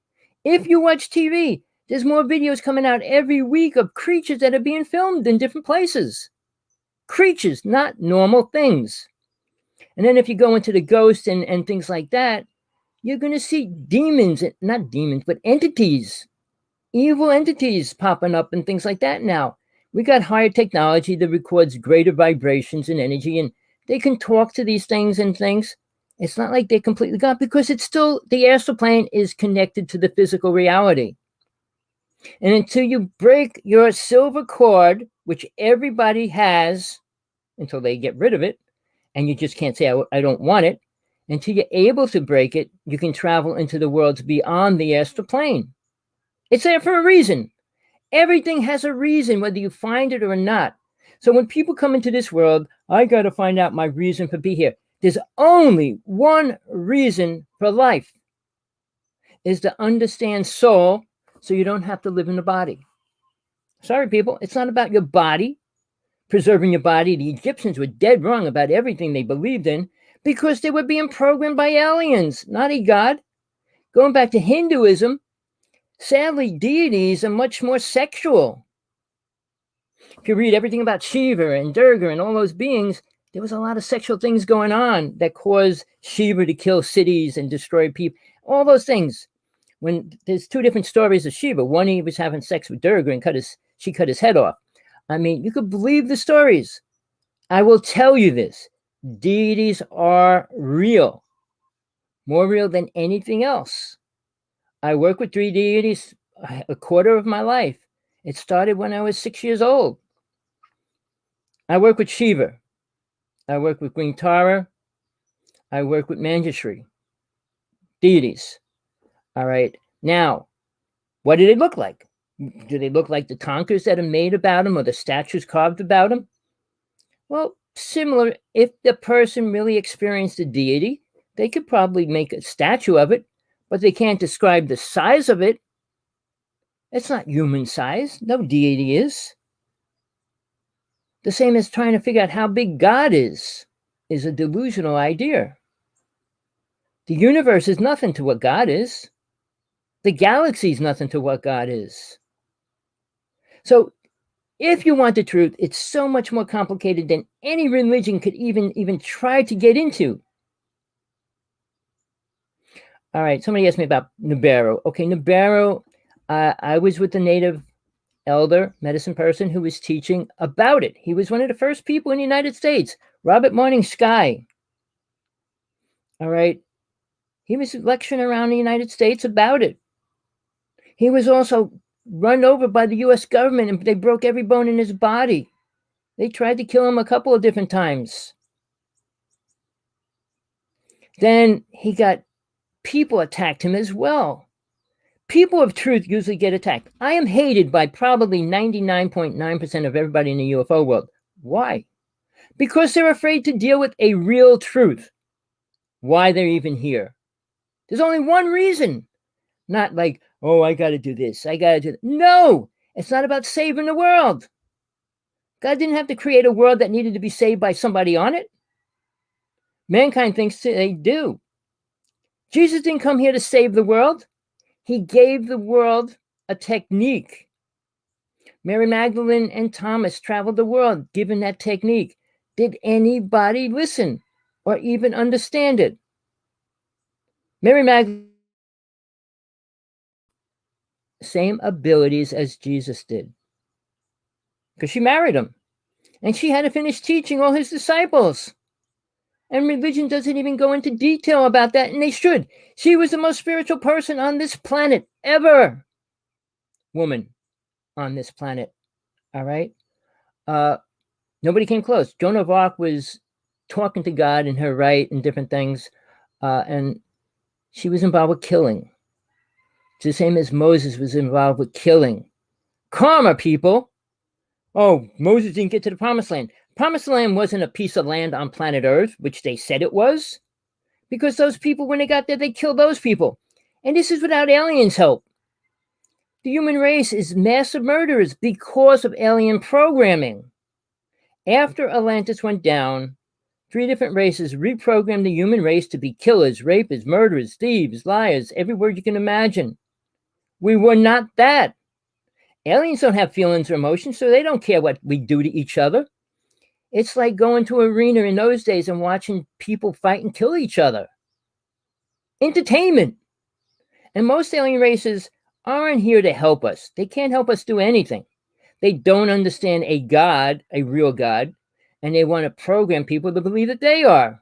If you watch TV, there's more videos coming out every week of creatures that are being filmed in different places. Creatures, not normal things. And then if you go into the ghosts and things like that, you're going to see demons, not demons, but entities, evil entities popping up and things like that now. We got higher technology that records greater vibrations and energy, and they can talk to these things and things. It's not like they're completely gone because it's still, the astral plane is connected to the physical reality. And until you break your silver cord, which everybody has until they get rid of it, and you just can't say, I don't want it, until you're able to break it, you can travel into the worlds beyond the astral plane. It's there for a reason. Everything has a reason, whether you find it or not. So when people come into this world, I got to find out my reason for being here. There's only one reason for life, is to understand soul so you don't have to live in the body. Sorry, people, it's not about your body, preserving your body. The Egyptians were dead wrong about everything they believed in because they were being programmed by aliens, not a god. Going back to Hinduism, sadly, deities are much more sexual. If you read everything about Shiva and Durga and all those beings, there was a lot of sexual things going on that caused Shiva to kill cities and destroy people. All those things. When there's two different stories of Shiva. One, he was having sex with Durga and she cut his head off. I mean, you could believe the stories. I will tell you this. Deities are real. More real than anything else. I work with 3 deities a quarter of my life. It started when I was 6 years old. I work with Shiva. I work with Queen Tara. I work with Manjushri. Deities. All right. Now, what do they look like? Do they look like the tonkers that are made about them or the statues carved about them? Well, similar. If the person really experienced a deity, They could probably make a statue of it, but they can't describe the size of it. It's not human size. No deity is. The same as trying to figure out how big God is a delusional idea. The universe is nothing to what God is. The galaxy is nothing to what God is. So if you want the truth, it's so much more complicated than any religion could even try to get into. All right, somebody asked me about Nibiru. Okay, Nibiru, I was with the native elder, medicine person, who was teaching about it. He was one of the first people in the United States, Robert Morning Sky. All right, he was lecturing around the United States about it. He was also run over by the U.S. government, and they broke every bone in his body. They tried to kill him a couple of different times. Then he got people attacked him as well. People of truth usually get attacked. I am hated by probably 99.9% of everybody in the UFO world. Why? Because they're afraid to deal with a real truth. Why they're even here. There's only one reason. Not like, oh, I got to do this. I got to do that. No, it's not about saving the world. God didn't have to create a world that needed to be saved by somebody on it. Mankind thinks they do. Jesus didn't come here to save the world. He gave the world a technique. Mary Magdalene and Thomas traveled the world given that technique. Did anybody listen or even understand it? Mary Magdalene, same abilities as Jesus did, because she married him, and she had to finish teaching all his disciples. And religion doesn't even go into detail about that, and they should. She was the most spiritual person on this planet ever. Woman on this planet. All right? Nobody came close. Joan of Arc was talking to God in her right and different things, and she was involved with killing. It's the same as Moses was involved with killing. Karma, people. Oh, Moses didn't get to the promised land. Promised land wasn't a piece of land on planet Earth, which they said it was, because those people, when they got there, they killed those people. And this is without aliens' help. The human race is massive murderers because of alien programming. After Atlantis went down, 3 different races reprogrammed the human race to be killers, rapists, murderers, thieves, liars, every word you can imagine. We were not that. Aliens don't have feelings or emotions, so they don't care what we do to each other. It's like going to an arena in those days and watching people fight and kill each other. Entertainment. And most alien races aren't here to help us. They can't help us do anything. They don't understand a God, a real God, and they want to program people to believe that they are.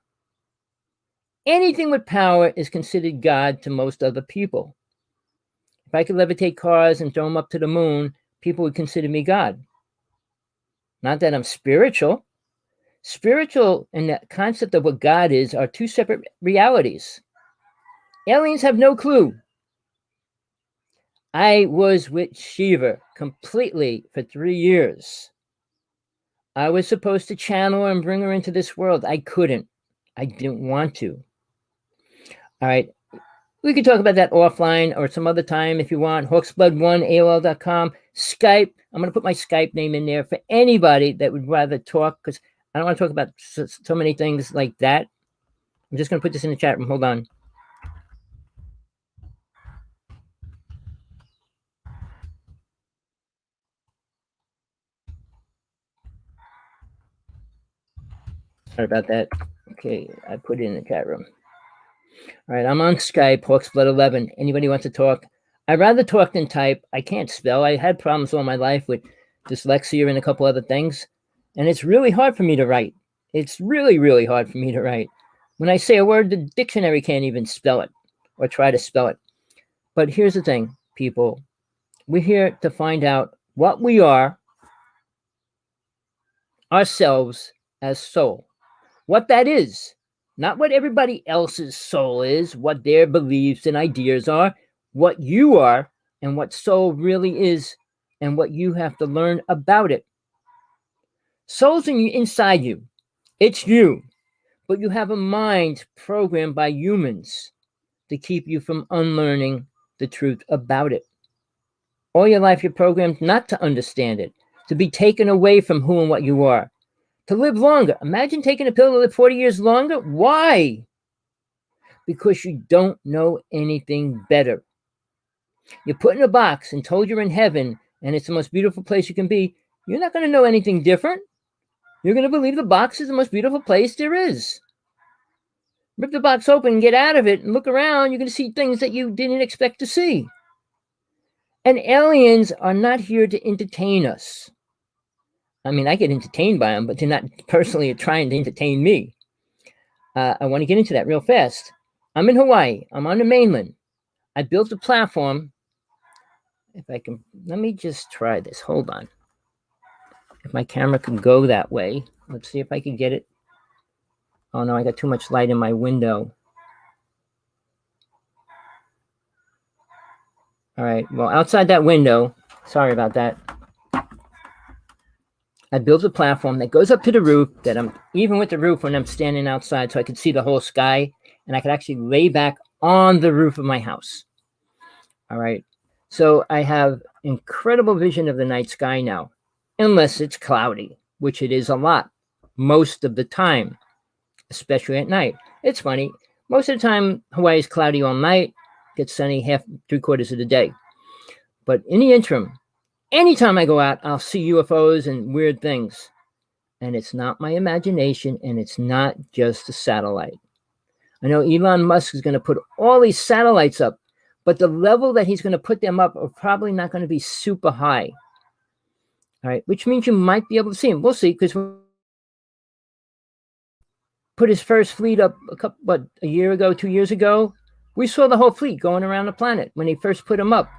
Anything with power is considered God to most other people. If I could levitate cars and throw them up to the moon, people would consider me God. Not that I'm spiritual. Spiritual and the concept of what God is are 2 separate realities. Aliens have no clue. I was with Shiva completely for 3 years. I was supposed to channel her and bring her into this world. I couldn't. I didn't want to. All right. We could talk about that offline or some other time if you want. Hawksblood1AOL.com. Skype. I'm going to put my Skype name in there for anybody that would rather talk, because I don't want to talk about so many things like that. I'm just going to put this in the chat room. Hold on. Sorry about that. Okay, I put it in the chat room. All right, I'm on Skype, Hawksblood11. Anybody wants to talk? I'd rather talk than type. I can't spell. I had problems all my life with dyslexia and a couple other things, and it's really hard for me to write. It's really, really hard for me to write. When I say a word, the dictionary can't even spell it or try to spell it. But here's the thing, people. We're here to find out what we are ourselves as soul. What that is. Not what everybody else's soul is, what their beliefs and ideas are, what you are and what soul really is, and what you have to learn about it. Soul's inside you. It's you. but you have a mind programmed by humans to keep you from unlearning the truth about it. All your life, you're programmed not to understand it, to be taken away from who and what you are, to live longer. Imagine taking a pill to live 40 years longer. Why? Because you don't know anything better. You're put in a box and told you're in heaven and it's the most beautiful place you can be. You're not going to know anything different. You're going to believe the box is the most beautiful place there is. Rip the box open and get out of it and look around. You're going to see things that you didn't expect to see. And aliens are not here to entertain us. I mean, I get entertained by them, but they're not personally trying to entertain me. I want to get into that real fast. I'm in Hawaii. I'm on the mainland. I built a platform. If I can, let me just try this. Hold on. If my camera can go that way, let's see if I can get it. Oh no, I got too much light in my window. All right, well, outside that window, sorry about that. I built a platform that goes up to the roof, that I'm even with the roof when I'm standing outside, so I could see the whole sky, and I could actually lay back on the roof of my house. All right, so I have incredible vision of the night sky now, unless it's cloudy, which it is a lot, most of the time, especially at night. It's funny, most of the time Hawaii is cloudy all night, gets sunny three-quarters of the day. But in the interim, anytime I go out, I'll see UFOs and weird things. And it's not my imagination, and it's not just a satellite. I know Elon Musk is going to put all these satellites up, but the level that he's going to put them up are probably not going to be super high. All right, which means you might be able to see him. We'll see, because put his first fleet up a year ago, 2 years ago. We saw the whole fleet going around the planet when he first put them up.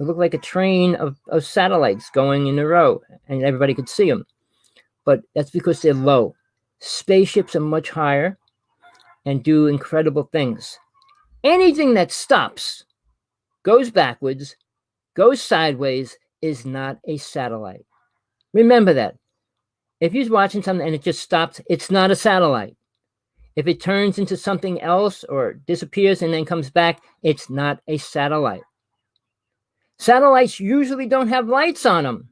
It looked like a train of satellites going in a row, and everybody could see them. But that's because they're low. Spaceships are much higher and do incredible things. Anything that stops, goes backwards, goes sideways, is not a satellite. Remember that. If you're watching something and it just stops, it's not a satellite. If it turns into something else or disappears and then comes back, it's not a satellite. Satellites usually don't have lights on them.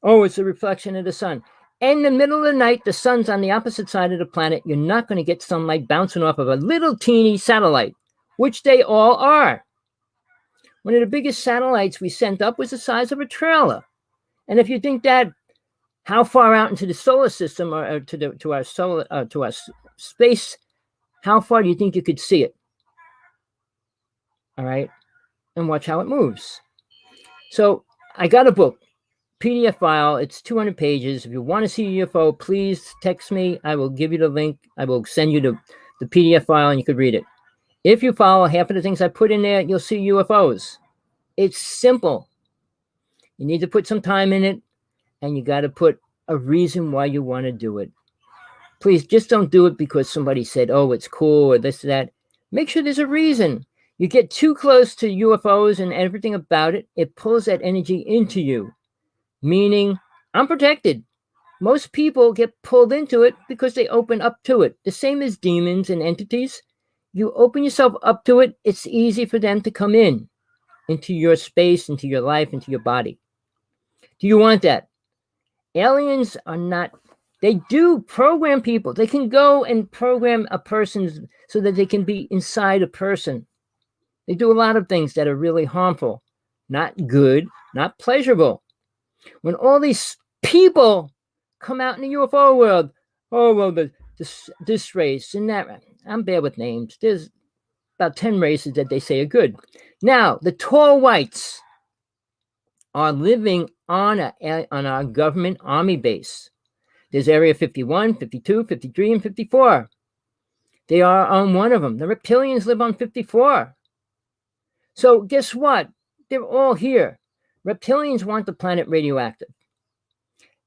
Oh, it's a reflection of the sun. In the middle of the night, the sun's on the opposite side of the planet. You're not going to get sunlight bouncing off of a little teeny satellite, which they all are. One of the biggest satellites we sent up was the size of a trailer. And if you think that, how far out into the solar system or to our space, how far do you think you could see it? All right, and watch how it moves. So I got a book, PDF file. It's 200 pages. If you want to see a UFO, please text me. I will give you the link. I will send you the PDF file, and you could read it. If you follow half of the things I put in there, you'll see UFOs. It's simple. You need to put some time in it, and you got to put a reason why you want to do it. Please just don't do it because somebody said, oh, it's cool or this or that. Make sure there's a reason. You get too close to UFOs and everything about it, it pulls that energy into you. Meaning, I'm protected. Most people get pulled into it because they open up to it. The same as demons and entities. You open yourself up to it, it's easy for them to come into your space, into your life, into your body. Do you want that? Aliens are not, they do program people. They can go and program a person so that they can be inside a person. They do a lot of things that are really harmful, not good, not pleasurable. When all these people come out in the UFO world, oh, well, this race and that, I'm bad with names. There's about 10 races that they say are good. Now, the tall whites are living on our government army base. There's Area 51, 52, 53, and 54. They are on one of them. The reptilians live on 54. So guess what? They're all here. Reptilians want the planet radioactive.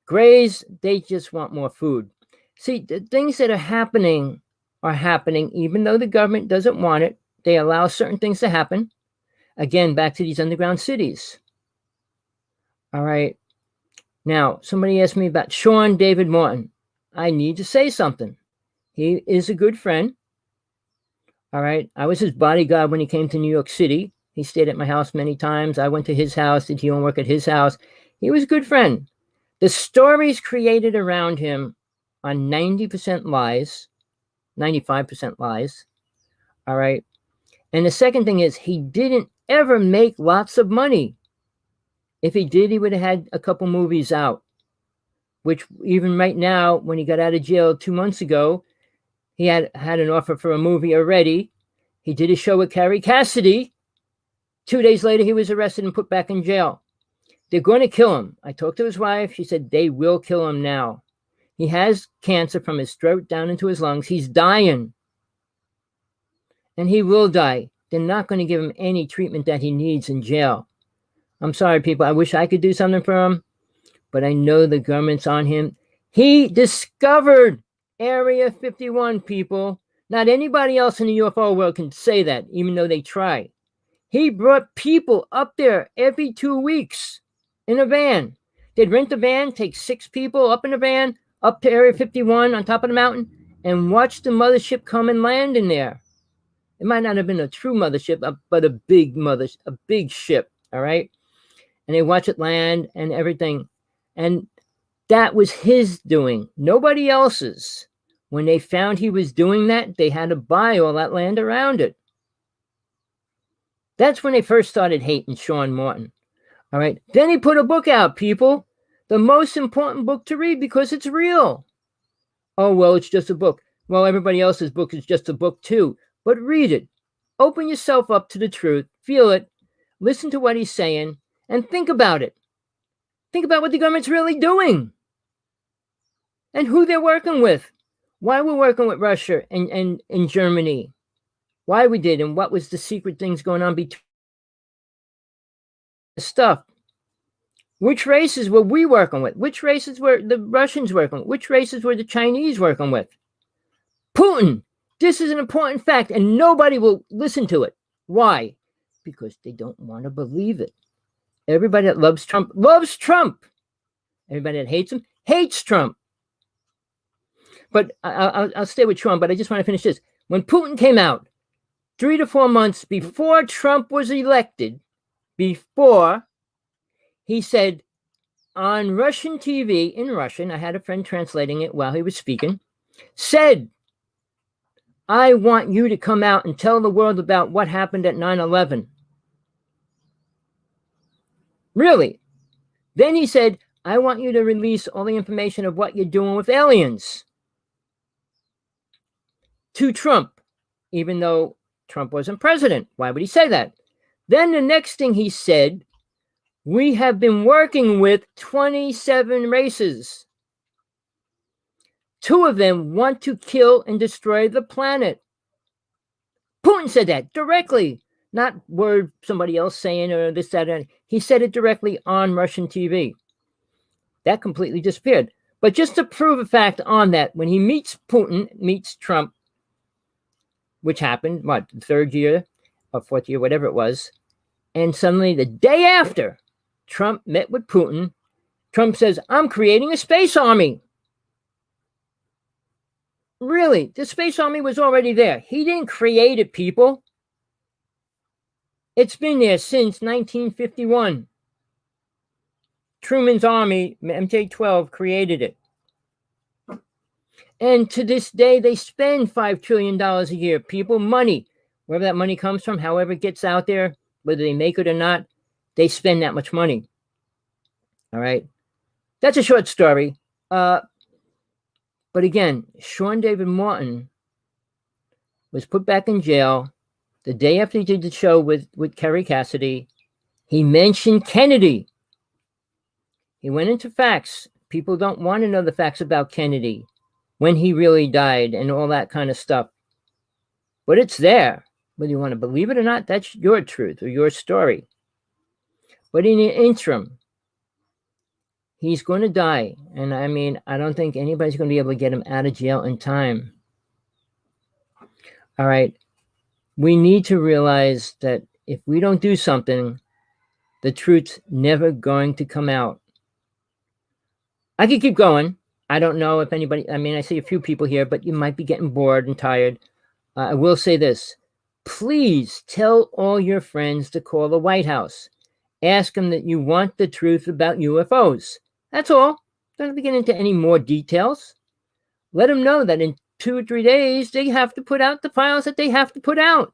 Greys, they just want more food. See, the things that are happening even though the government doesn't want it. They allow certain things to happen. Again, back to these underground cities. All right. Now, somebody asked me about Sean David Morton. I need to say something. He is a good friend. All right. I was his bodyguard when he came to New York City. He stayed at my house many times. I went to his house, did homework at his house. He was a good friend. The stories created around him are 90% lies, 95% lies. All right. And the second thing is he didn't ever make lots of money. If he did, he would have had a couple movies out, which even right now, when he got out of jail 2 months ago, he had an offer for a movie already. He did a show with Carrie Cassidy. 2 days later, he was arrested and put back in jail. They're going to kill him. I talked to his wife. She said they will kill him now. He has cancer from his throat down into his lungs. He's dying. And he will die. They're not going to give him any treatment that he needs in jail. I'm sorry, people. I wish I could do something for him, but I know the government's on him. He discovered Area 51, people. Not anybody else in the UFO world can say that, even though they try. He brought people up there every 2 weeks in a van. They'd rent a van, take 6 people up in a van, up to Area 51 on top of the mountain, and watch the mothership come and land in there. It might not have been a true mothership, but a big ship, all right? And they watch it land and everything. And that was his doing, nobody else's. When they found he was doing that, they had to buy all that land around it. That's when they first started hating Sean Martin. All right. Then he put a book out, people. The most important book to read because it's real. Oh, well, it's just a book. Well, everybody else's book is just a book too. But read it. Open yourself up to the truth. Feel it. Listen to what he's saying. And think about it. Think about what the government's really doing. And who they're working with. Why we're working with Russia and Germany. Why we did and what was the secret things going on between stuff. Which races were we working with? Which races were the Russians working with? Which races were the Chinese working with? Putin. This is an important fact and nobody will listen to it. Why? Because they don't want to believe it. Everybody that loves Trump loves Trump. Everybody that hates him hates Trump. But I'll stay with Trump, but I just want to finish this. When Putin came out 3 to 4 months before Trump was elected, he said on Russian TV, in Russian, I had a friend translating it while he was speaking, said, I want you to come out and tell the world about what happened at 9/11. Really? Then he said, I want you to release all the information of what you're doing with aliens. To Trump, even though Trump wasn't president. Why would he say that? Then the next thing he said, we have been working with 27 races. 2 of them want to kill and destroy the planet. Putin said that directly, not word somebody else saying or this, that, and he said it directly on Russian TV. That completely disappeared. But just to prove a fact on that, when he meets Trump, which happened, the 3rd year or 4th year, whatever it was. And suddenly the day after Trump met with Putin, Trump says, I'm creating a space army. Really, the space army was already there. He didn't create it, people. It's been there since 1951. Truman's army, MJ-12, created it. And to this day, they spend $5 trillion a year. People, money, wherever that money comes from, however it gets out there, whether they make it or not, they spend that much money. All right. That's a short story. But again, Sean David Martin was put back in jail the day after he did the show with Carrie Cassidy. He mentioned Kennedy. He went into facts. People don't want to know the facts about Kennedy, when he really died and all that kind of stuff. But it's there. Whether you want to believe it or not, that's your truth or your story. But in the interim, he's going to die. And I mean, I don't think anybody's going to be able to get him out of jail in time. All right. We need to realize that if we don't do something, the truth's never going to come out. I could keep going. I don't know if anybody, I mean, I see a few people here, but you might be getting bored and tired. I will say this. Please tell all your friends to call the White House. Ask them that you want the truth about UFOs. That's all. Don't have to get into any more details. Let them know that in 2 or 3 days, they have to put out the files that they have to put out.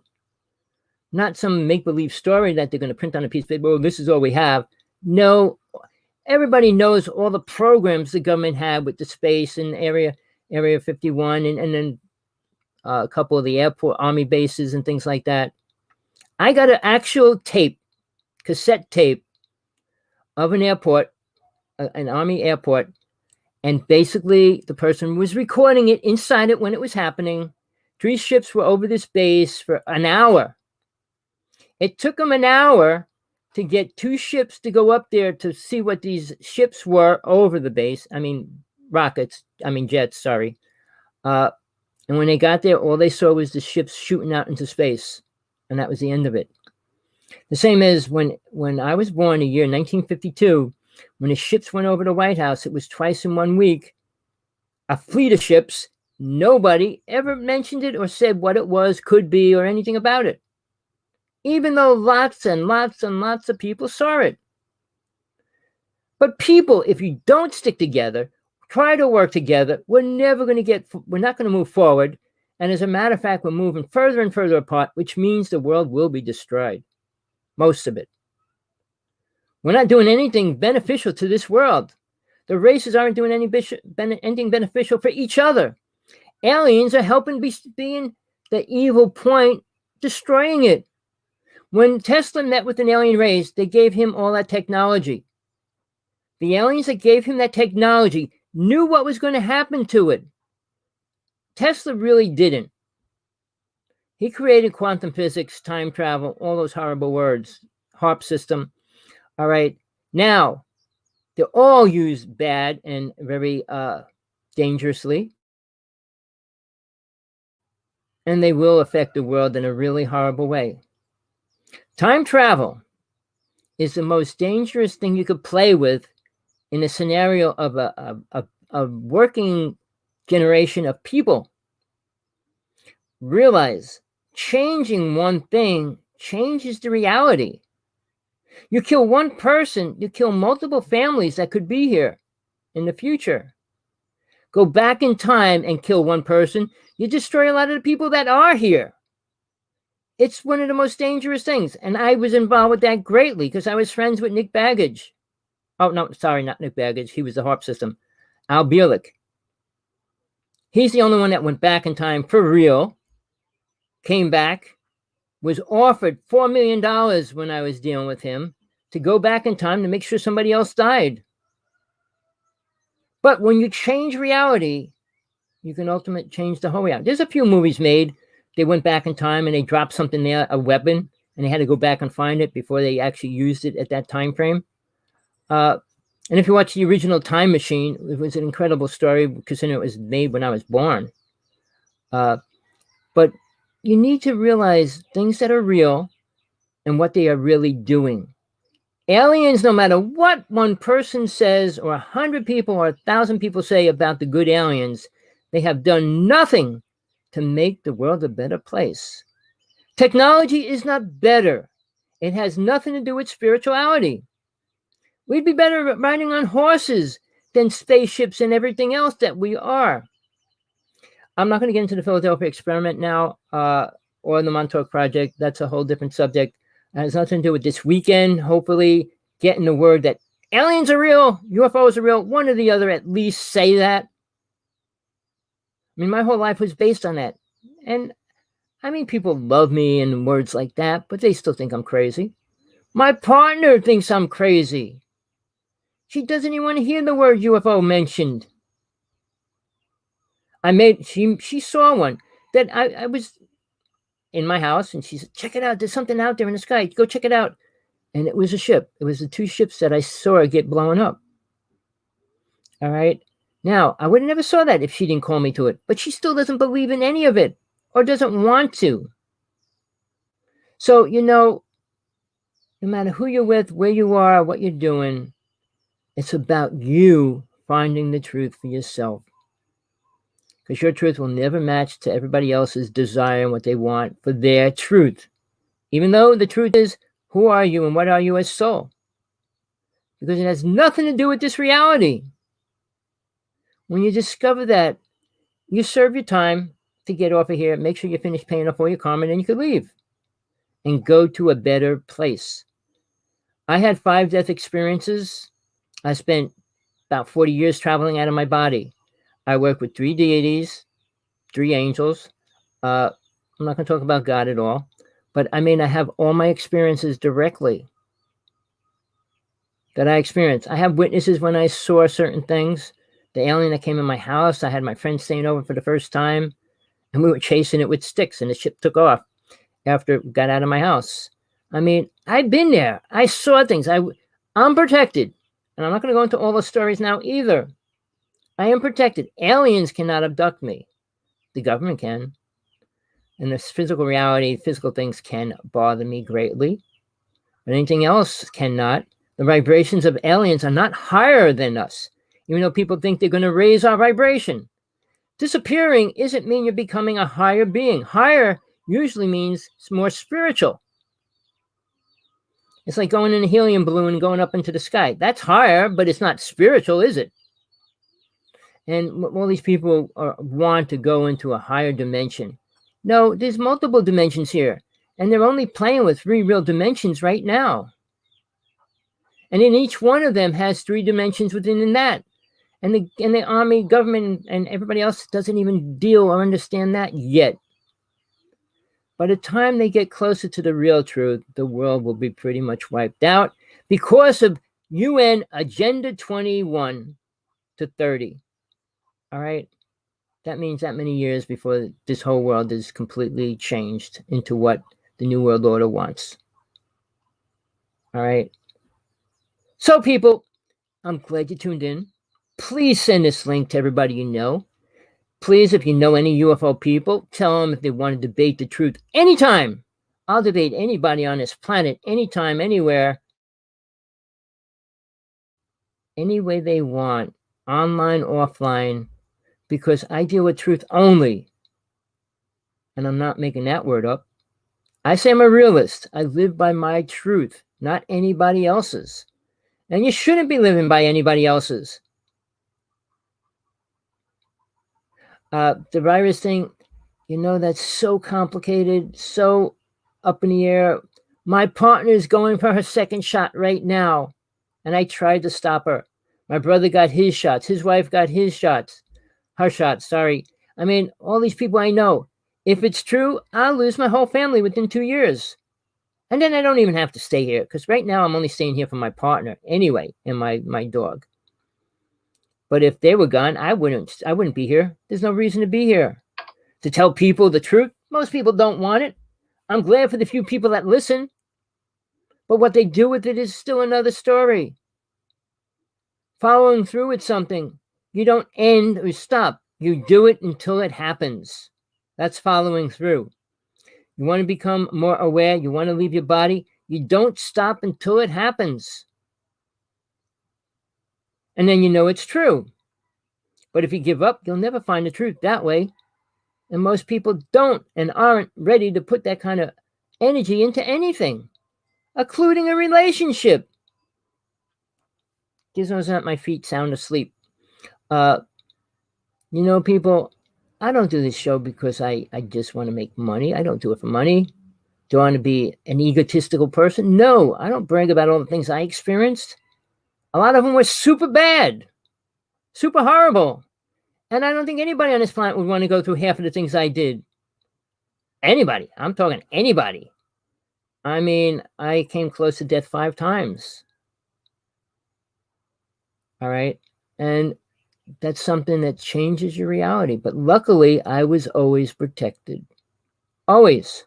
Not some make-believe story that they're going to print on a piece of paper. Oh, this is all we have. No, everybody knows all the programs the government had with the space and Area 51 and then a couple of the airport army bases and things like that. I got an actual tape, cassette tape of an airport, an army airport, and basically the person was recording it inside it when it was happening. 3 ships were over this base for an hour. It took them an hour to get 2 ships to go up there to see what these ships were over the base. I mean, jets, sorry. And when they got there, all they saw was the ships shooting out into space. And that was the end of it. The same as when I was born, the year 1952, when the ships went over the White House, it was twice in 1 week. A fleet of ships. Nobody ever mentioned it or said what it was, could be, or anything about it. Even though lots and lots and lots of people saw it. But people, if you don't stick together, try to work together, we're not going to move forward. And as a matter of fact, we're moving further and further apart, which means the world will be destroyed. Most of it. We're not doing anything beneficial to this world. The races aren't doing anything beneficial for each other. Aliens are helping being the evil point, destroying it. When Tesla met with an alien race, they gave him all that technology. The aliens that gave him that technology knew what was going to happen to it. Tesla really didn't. He created quantum physics, time travel, all those horrible words, HARP system. All right. Now, they're all used bad and very dangerously. And they will affect the world in a really horrible way. Time travel is the most dangerous thing you could play with in a scenario of a working generation of people. Realize changing one thing changes the reality. You kill one person, you kill multiple families that could be here in the future. Go back in time and kill one person, you destroy a lot of the people that are here. It's one of the most dangerous things. And I was involved with that greatly because I was friends with Nick Baggage. Oh, no, sorry, not Nick Baggage. He was the HARP system. Al Bielik. He's the only one that went back in time for real, came back, was offered $4 million when I was dealing with him to go back in time to make sure somebody else died. But when you change reality, you can ultimately change the whole reality. There's a few movies made. They went back in time and they dropped something there, a weapon, and they had to go back and find it before they actually used it at that time frame. And if you watch the original Time Machine, it was an incredible story considering it was made when I was born. But you need to realize things that are real and what they are really doing. Aliens, no matter what one person says, or 100 people or 1,000 people say about the good aliens, they have done nothing to make the world a better place. Technology is not better. It has nothing to do with spirituality. We'd be better at riding on horses than spaceships and everything else that we are. I'm not going to get into the Philadelphia experiment now or the Montauk Project. That's a whole different subject. It has nothing to do with this weekend. Hopefully getting the word that aliens are real, UFOs are real, one or the other at least say that. I mean, my whole life was based on that. And I mean, people love me and words like that, but they still think I'm crazy. My partner thinks I'm crazy. She doesn't even want to hear the word UFO mentioned. She saw one that I was in my house and she said, check it out. There's something out there in the sky. Go check it out. And it was a ship. It was the 2 ships that I saw get blown up. All right. Now, I would have never saw that if she didn't call me to it, but she still doesn't believe in any of it or doesn't want to. So, no matter who you're with, where you are, what you're doing, it's about you finding the truth for yourself. Because your truth will never match to everybody else's desire and what they want for their truth. Even though the truth is, who are you and what are you as soul? Because it has nothing to do with this reality. When you discover that, you serve your time to get off of here, make sure you finish paying off all your karma, and then you could leave and go to a better place. I had 5 death experiences. I spent about 40 years traveling out of my body. I work with 3 deities, 3 angels. I'm not going to talk about God at all, but I mean, I have all my experiences directly that I experienced. I have witnesses when I saw certain things. The alien that came in my house, I had my friend staying over for the first time, and we were chasing it with sticks, and the ship took off after it got out of my house. I mean, I've been there. I saw things. I'm protected. And I'm not going to go into all the stories now either. I am protected. Aliens cannot abduct me. The government can. And this physical reality, physical things can bother me greatly. But anything else cannot. The vibrations of aliens are not higher than us, even though people think they're going to raise our vibration. Disappearing isn't mean you're becoming a higher being. Higher usually means it's more spiritual. It's like going in a helium balloon and going up into the sky. That's higher, but it's not spiritual, is it? And all these people want to go into a higher dimension. No, there's multiple dimensions here. And they're only playing with 3 real dimensions right now. And in each one of them has 3 dimensions within that. And the army, government, and everybody else doesn't even deal or understand that yet. By the time they get closer to the real truth, the world will be pretty much wiped out because of UN Agenda 21 to 30. All right? That means that many years before this whole world is completely changed into what the New World Order wants. All right? So, people, I'm glad you tuned in. Please send this link to everybody you know. Please, if you know any UFO people, tell them if they want to debate the truth anytime. I'll debate anybody on this planet, anytime, anywhere, any way they want, online, offline, because I deal with truth only. And I'm not making that word up. I say I'm a realist. I live by my truth, not anybody else's. And you shouldn't be living by anybody else's. The virus thing, that's so complicated, so up in the air. My partner is going for her 2nd shot right now, and I tried to stop her. My brother got his shots. His wife got her shots, sorry. I mean, all these people I know. If it's true, I'll lose my whole family within 2 years. And then I don't even have to stay here, because right now I'm only staying here for my partner anyway, and my dog. But if they were gone, I wouldn't be here. There's no reason to be here. To tell people the truth, most people don't want it. I'm glad for the few people that listen. But what they do with it is still another story. Following through with something, you don't end or stop. You do it until it happens. That's following through. You want to become more aware, you want to leave your body, you don't stop until it happens. And then you know it's true. But if you give up, you'll never find the truth that way. And most people don't and aren't ready to put that kind of energy into anything, including a relationship. Gizmos at my feet, sound asleep. People, I don't do this show because I just want to make money. I don't do it for money. Do I want to be an egotistical person? No, I don't brag about all the things I experienced. A lot of them were super bad, super horrible. And I don't think anybody on this planet would want to go through half of the things I did. Anybody. I'm talking anybody. I mean, I came close to death 5 times. All right? And that's something that changes your reality. But luckily, I was always protected. Always.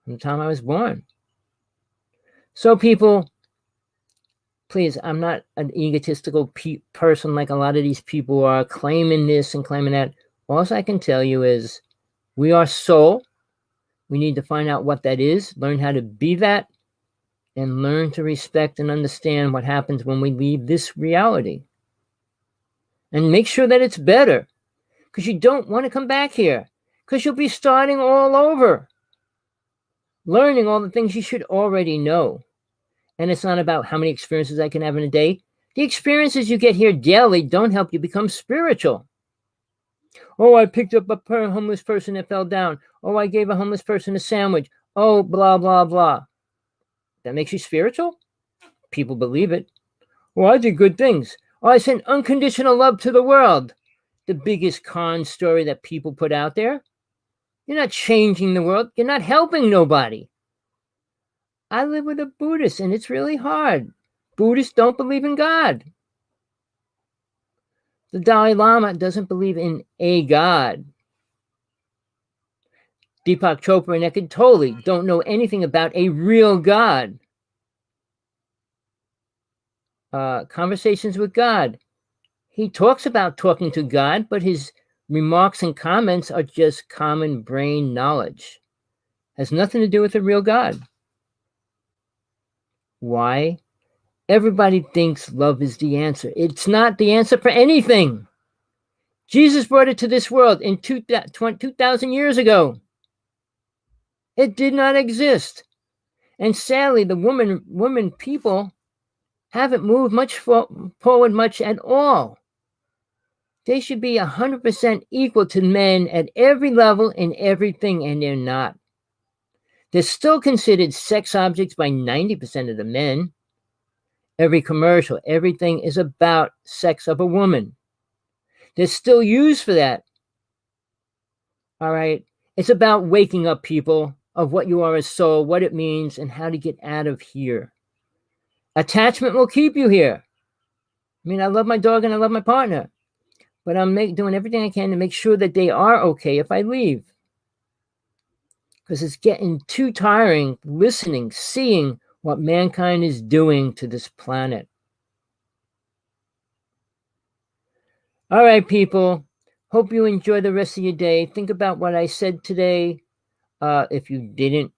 From the time I was born. So people, please, I'm not an egotistical person like a lot of these people are claiming this and claiming that. All I can tell you is we are soul. We need to find out what that is, learn how to be that, and learn to respect and understand what happens when we leave this reality. and make sure that it's better, because you don't want to come back here, because you'll be starting all over, learning all the things you should already know. And it's not about how many experiences I can have in a day. The experiences you get here daily don't help you become spiritual. Oh, I picked up a homeless person that fell down. Oh, I gave a homeless person a sandwich. Oh, blah, blah, blah. That makes you spiritual? People believe it. Well, I did good things. Oh, I sent unconditional love to the world. The biggest con story that people put out there. You're not changing the world. You're not helping nobody. I live with a Buddhist, and it's really hard. Buddhists don't believe in God. The Dalai Lama doesn't believe in a God. Deepak Chopra and Eckhart Tolle don't know anything about a real God. Conversations with God. He talks about talking to God, but his remarks and comments are just common brain knowledge. Has nothing to do with a real God. Why? Everybody thinks love is the answer. It's not the answer for anything. Jesus brought it to this world in 2,000 years ago. It did not exist. And sadly, the women people haven't moved much forward much at all. They should be 100% equal to men at every level in everything, and they're not. They're still considered sex objects by 90% of the men. Every commercial, everything is about sex of a woman. They're still used for that. All right. It's about waking up people of what you are as soul, what it means, and how to get out of here. Attachment will keep you here. I mean, I love my dog and I love my partner, but I'm doing everything I can to make sure that they are okay if I leave. Because it's getting too tiring listening, seeing what mankind is doing to this planet. All right, people. Hope you enjoy the rest of your day. Think about what I said today. If you didn't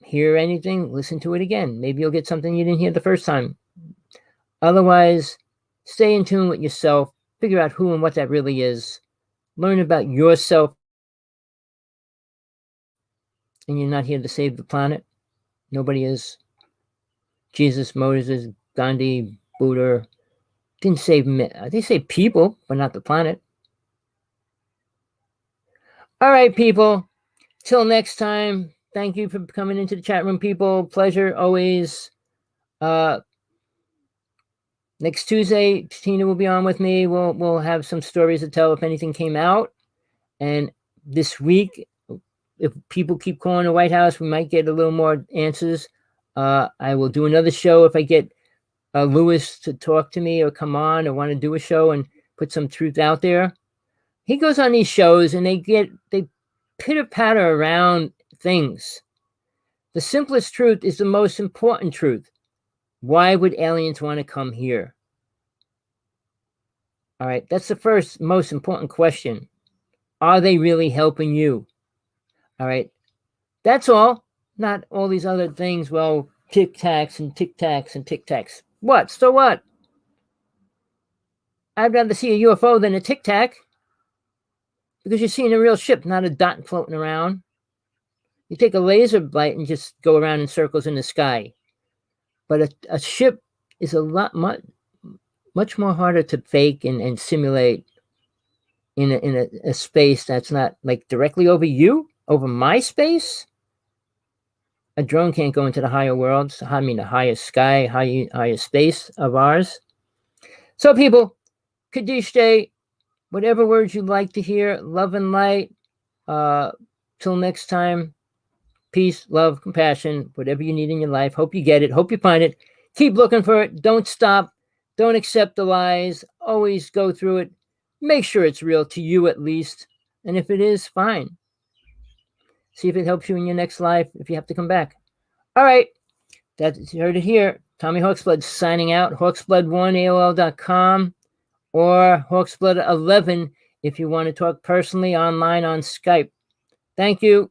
hear anything, listen to it again. Maybe you'll get something you didn't hear the first time. Otherwise, stay in tune with yourself. Figure out who and what that really is. Learn about yourself. And you're not here to save the planet. Nobody is. Jesus, Moses, Gandhi, Buddha didn't save men. They saved people, but not the planet. All right, people. Till next time. Thank you for coming into the chat room, people. Pleasure always. Next Tuesday, Tina will be on with me. We'll have some stories to tell if anything came out. And this week, if people keep calling the White House, we might get a little more answers. I will do another show if I get Lewis to talk to me or come on or want to do a show and put some truth out there. He goes on these shows and they pitter-patter around things. The simplest truth is the most important truth. Why would aliens want to come here? All right, that's the first most important question. Are they really helping you? All right, that's all. Not all these other things. Well, tic-tacs and tic-tacs and tic-tacs. What? So what? I'd rather see a UFO than a tic-tac because you're seeing a real ship, not a dot floating around. You take a laser light and just go around in circles in the sky. But a ship is much more harder to fake and simulate in a space that's not like directly over you, over my space. A drone can't go into the higher worlds. I mean, the higher sky, higher space of ours. So, people, Kaddish Day, whatever words you'd like to hear, love and light. Till next time, peace, love, compassion, whatever you need in your life. Hope you get it. Hope you find it. Keep looking for it. Don't stop. Don't accept the lies. Always go through it. Make sure it's real to you at least. And if it is, fine. See if it helps you in your next life if you have to come back. All right. You heard it here. Tommy Hawksblood signing out. Hawksblood1AOL.com or Hawksblood11 if you want to talk personally online on Skype. Thank you.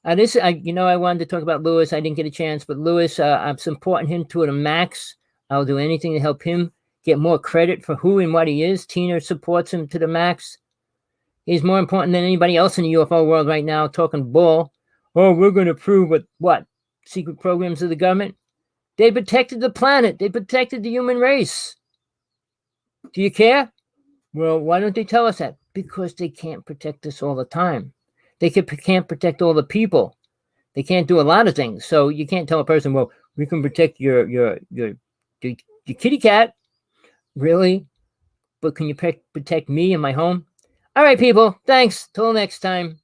I wanted to talk about Lewis. I didn't get a chance, but Lewis, I'm supporting him to the max. I'll do anything to help him get more credit for who and what he is. Tina supports him to the max. He's more important than anybody else in the UFO world right now, talking bull. Oh, we're going to prove what? Secret programs of the government? They protected the planet. They protected the human race. Do you care? Well, why don't they tell us that? Because they can't protect us all the time. They can't protect all the people. They can't do a lot of things. So you can't tell a person, well, we can protect your kitty cat. Really? But can you protect me and my home? All right, people. Thanks. Till next time.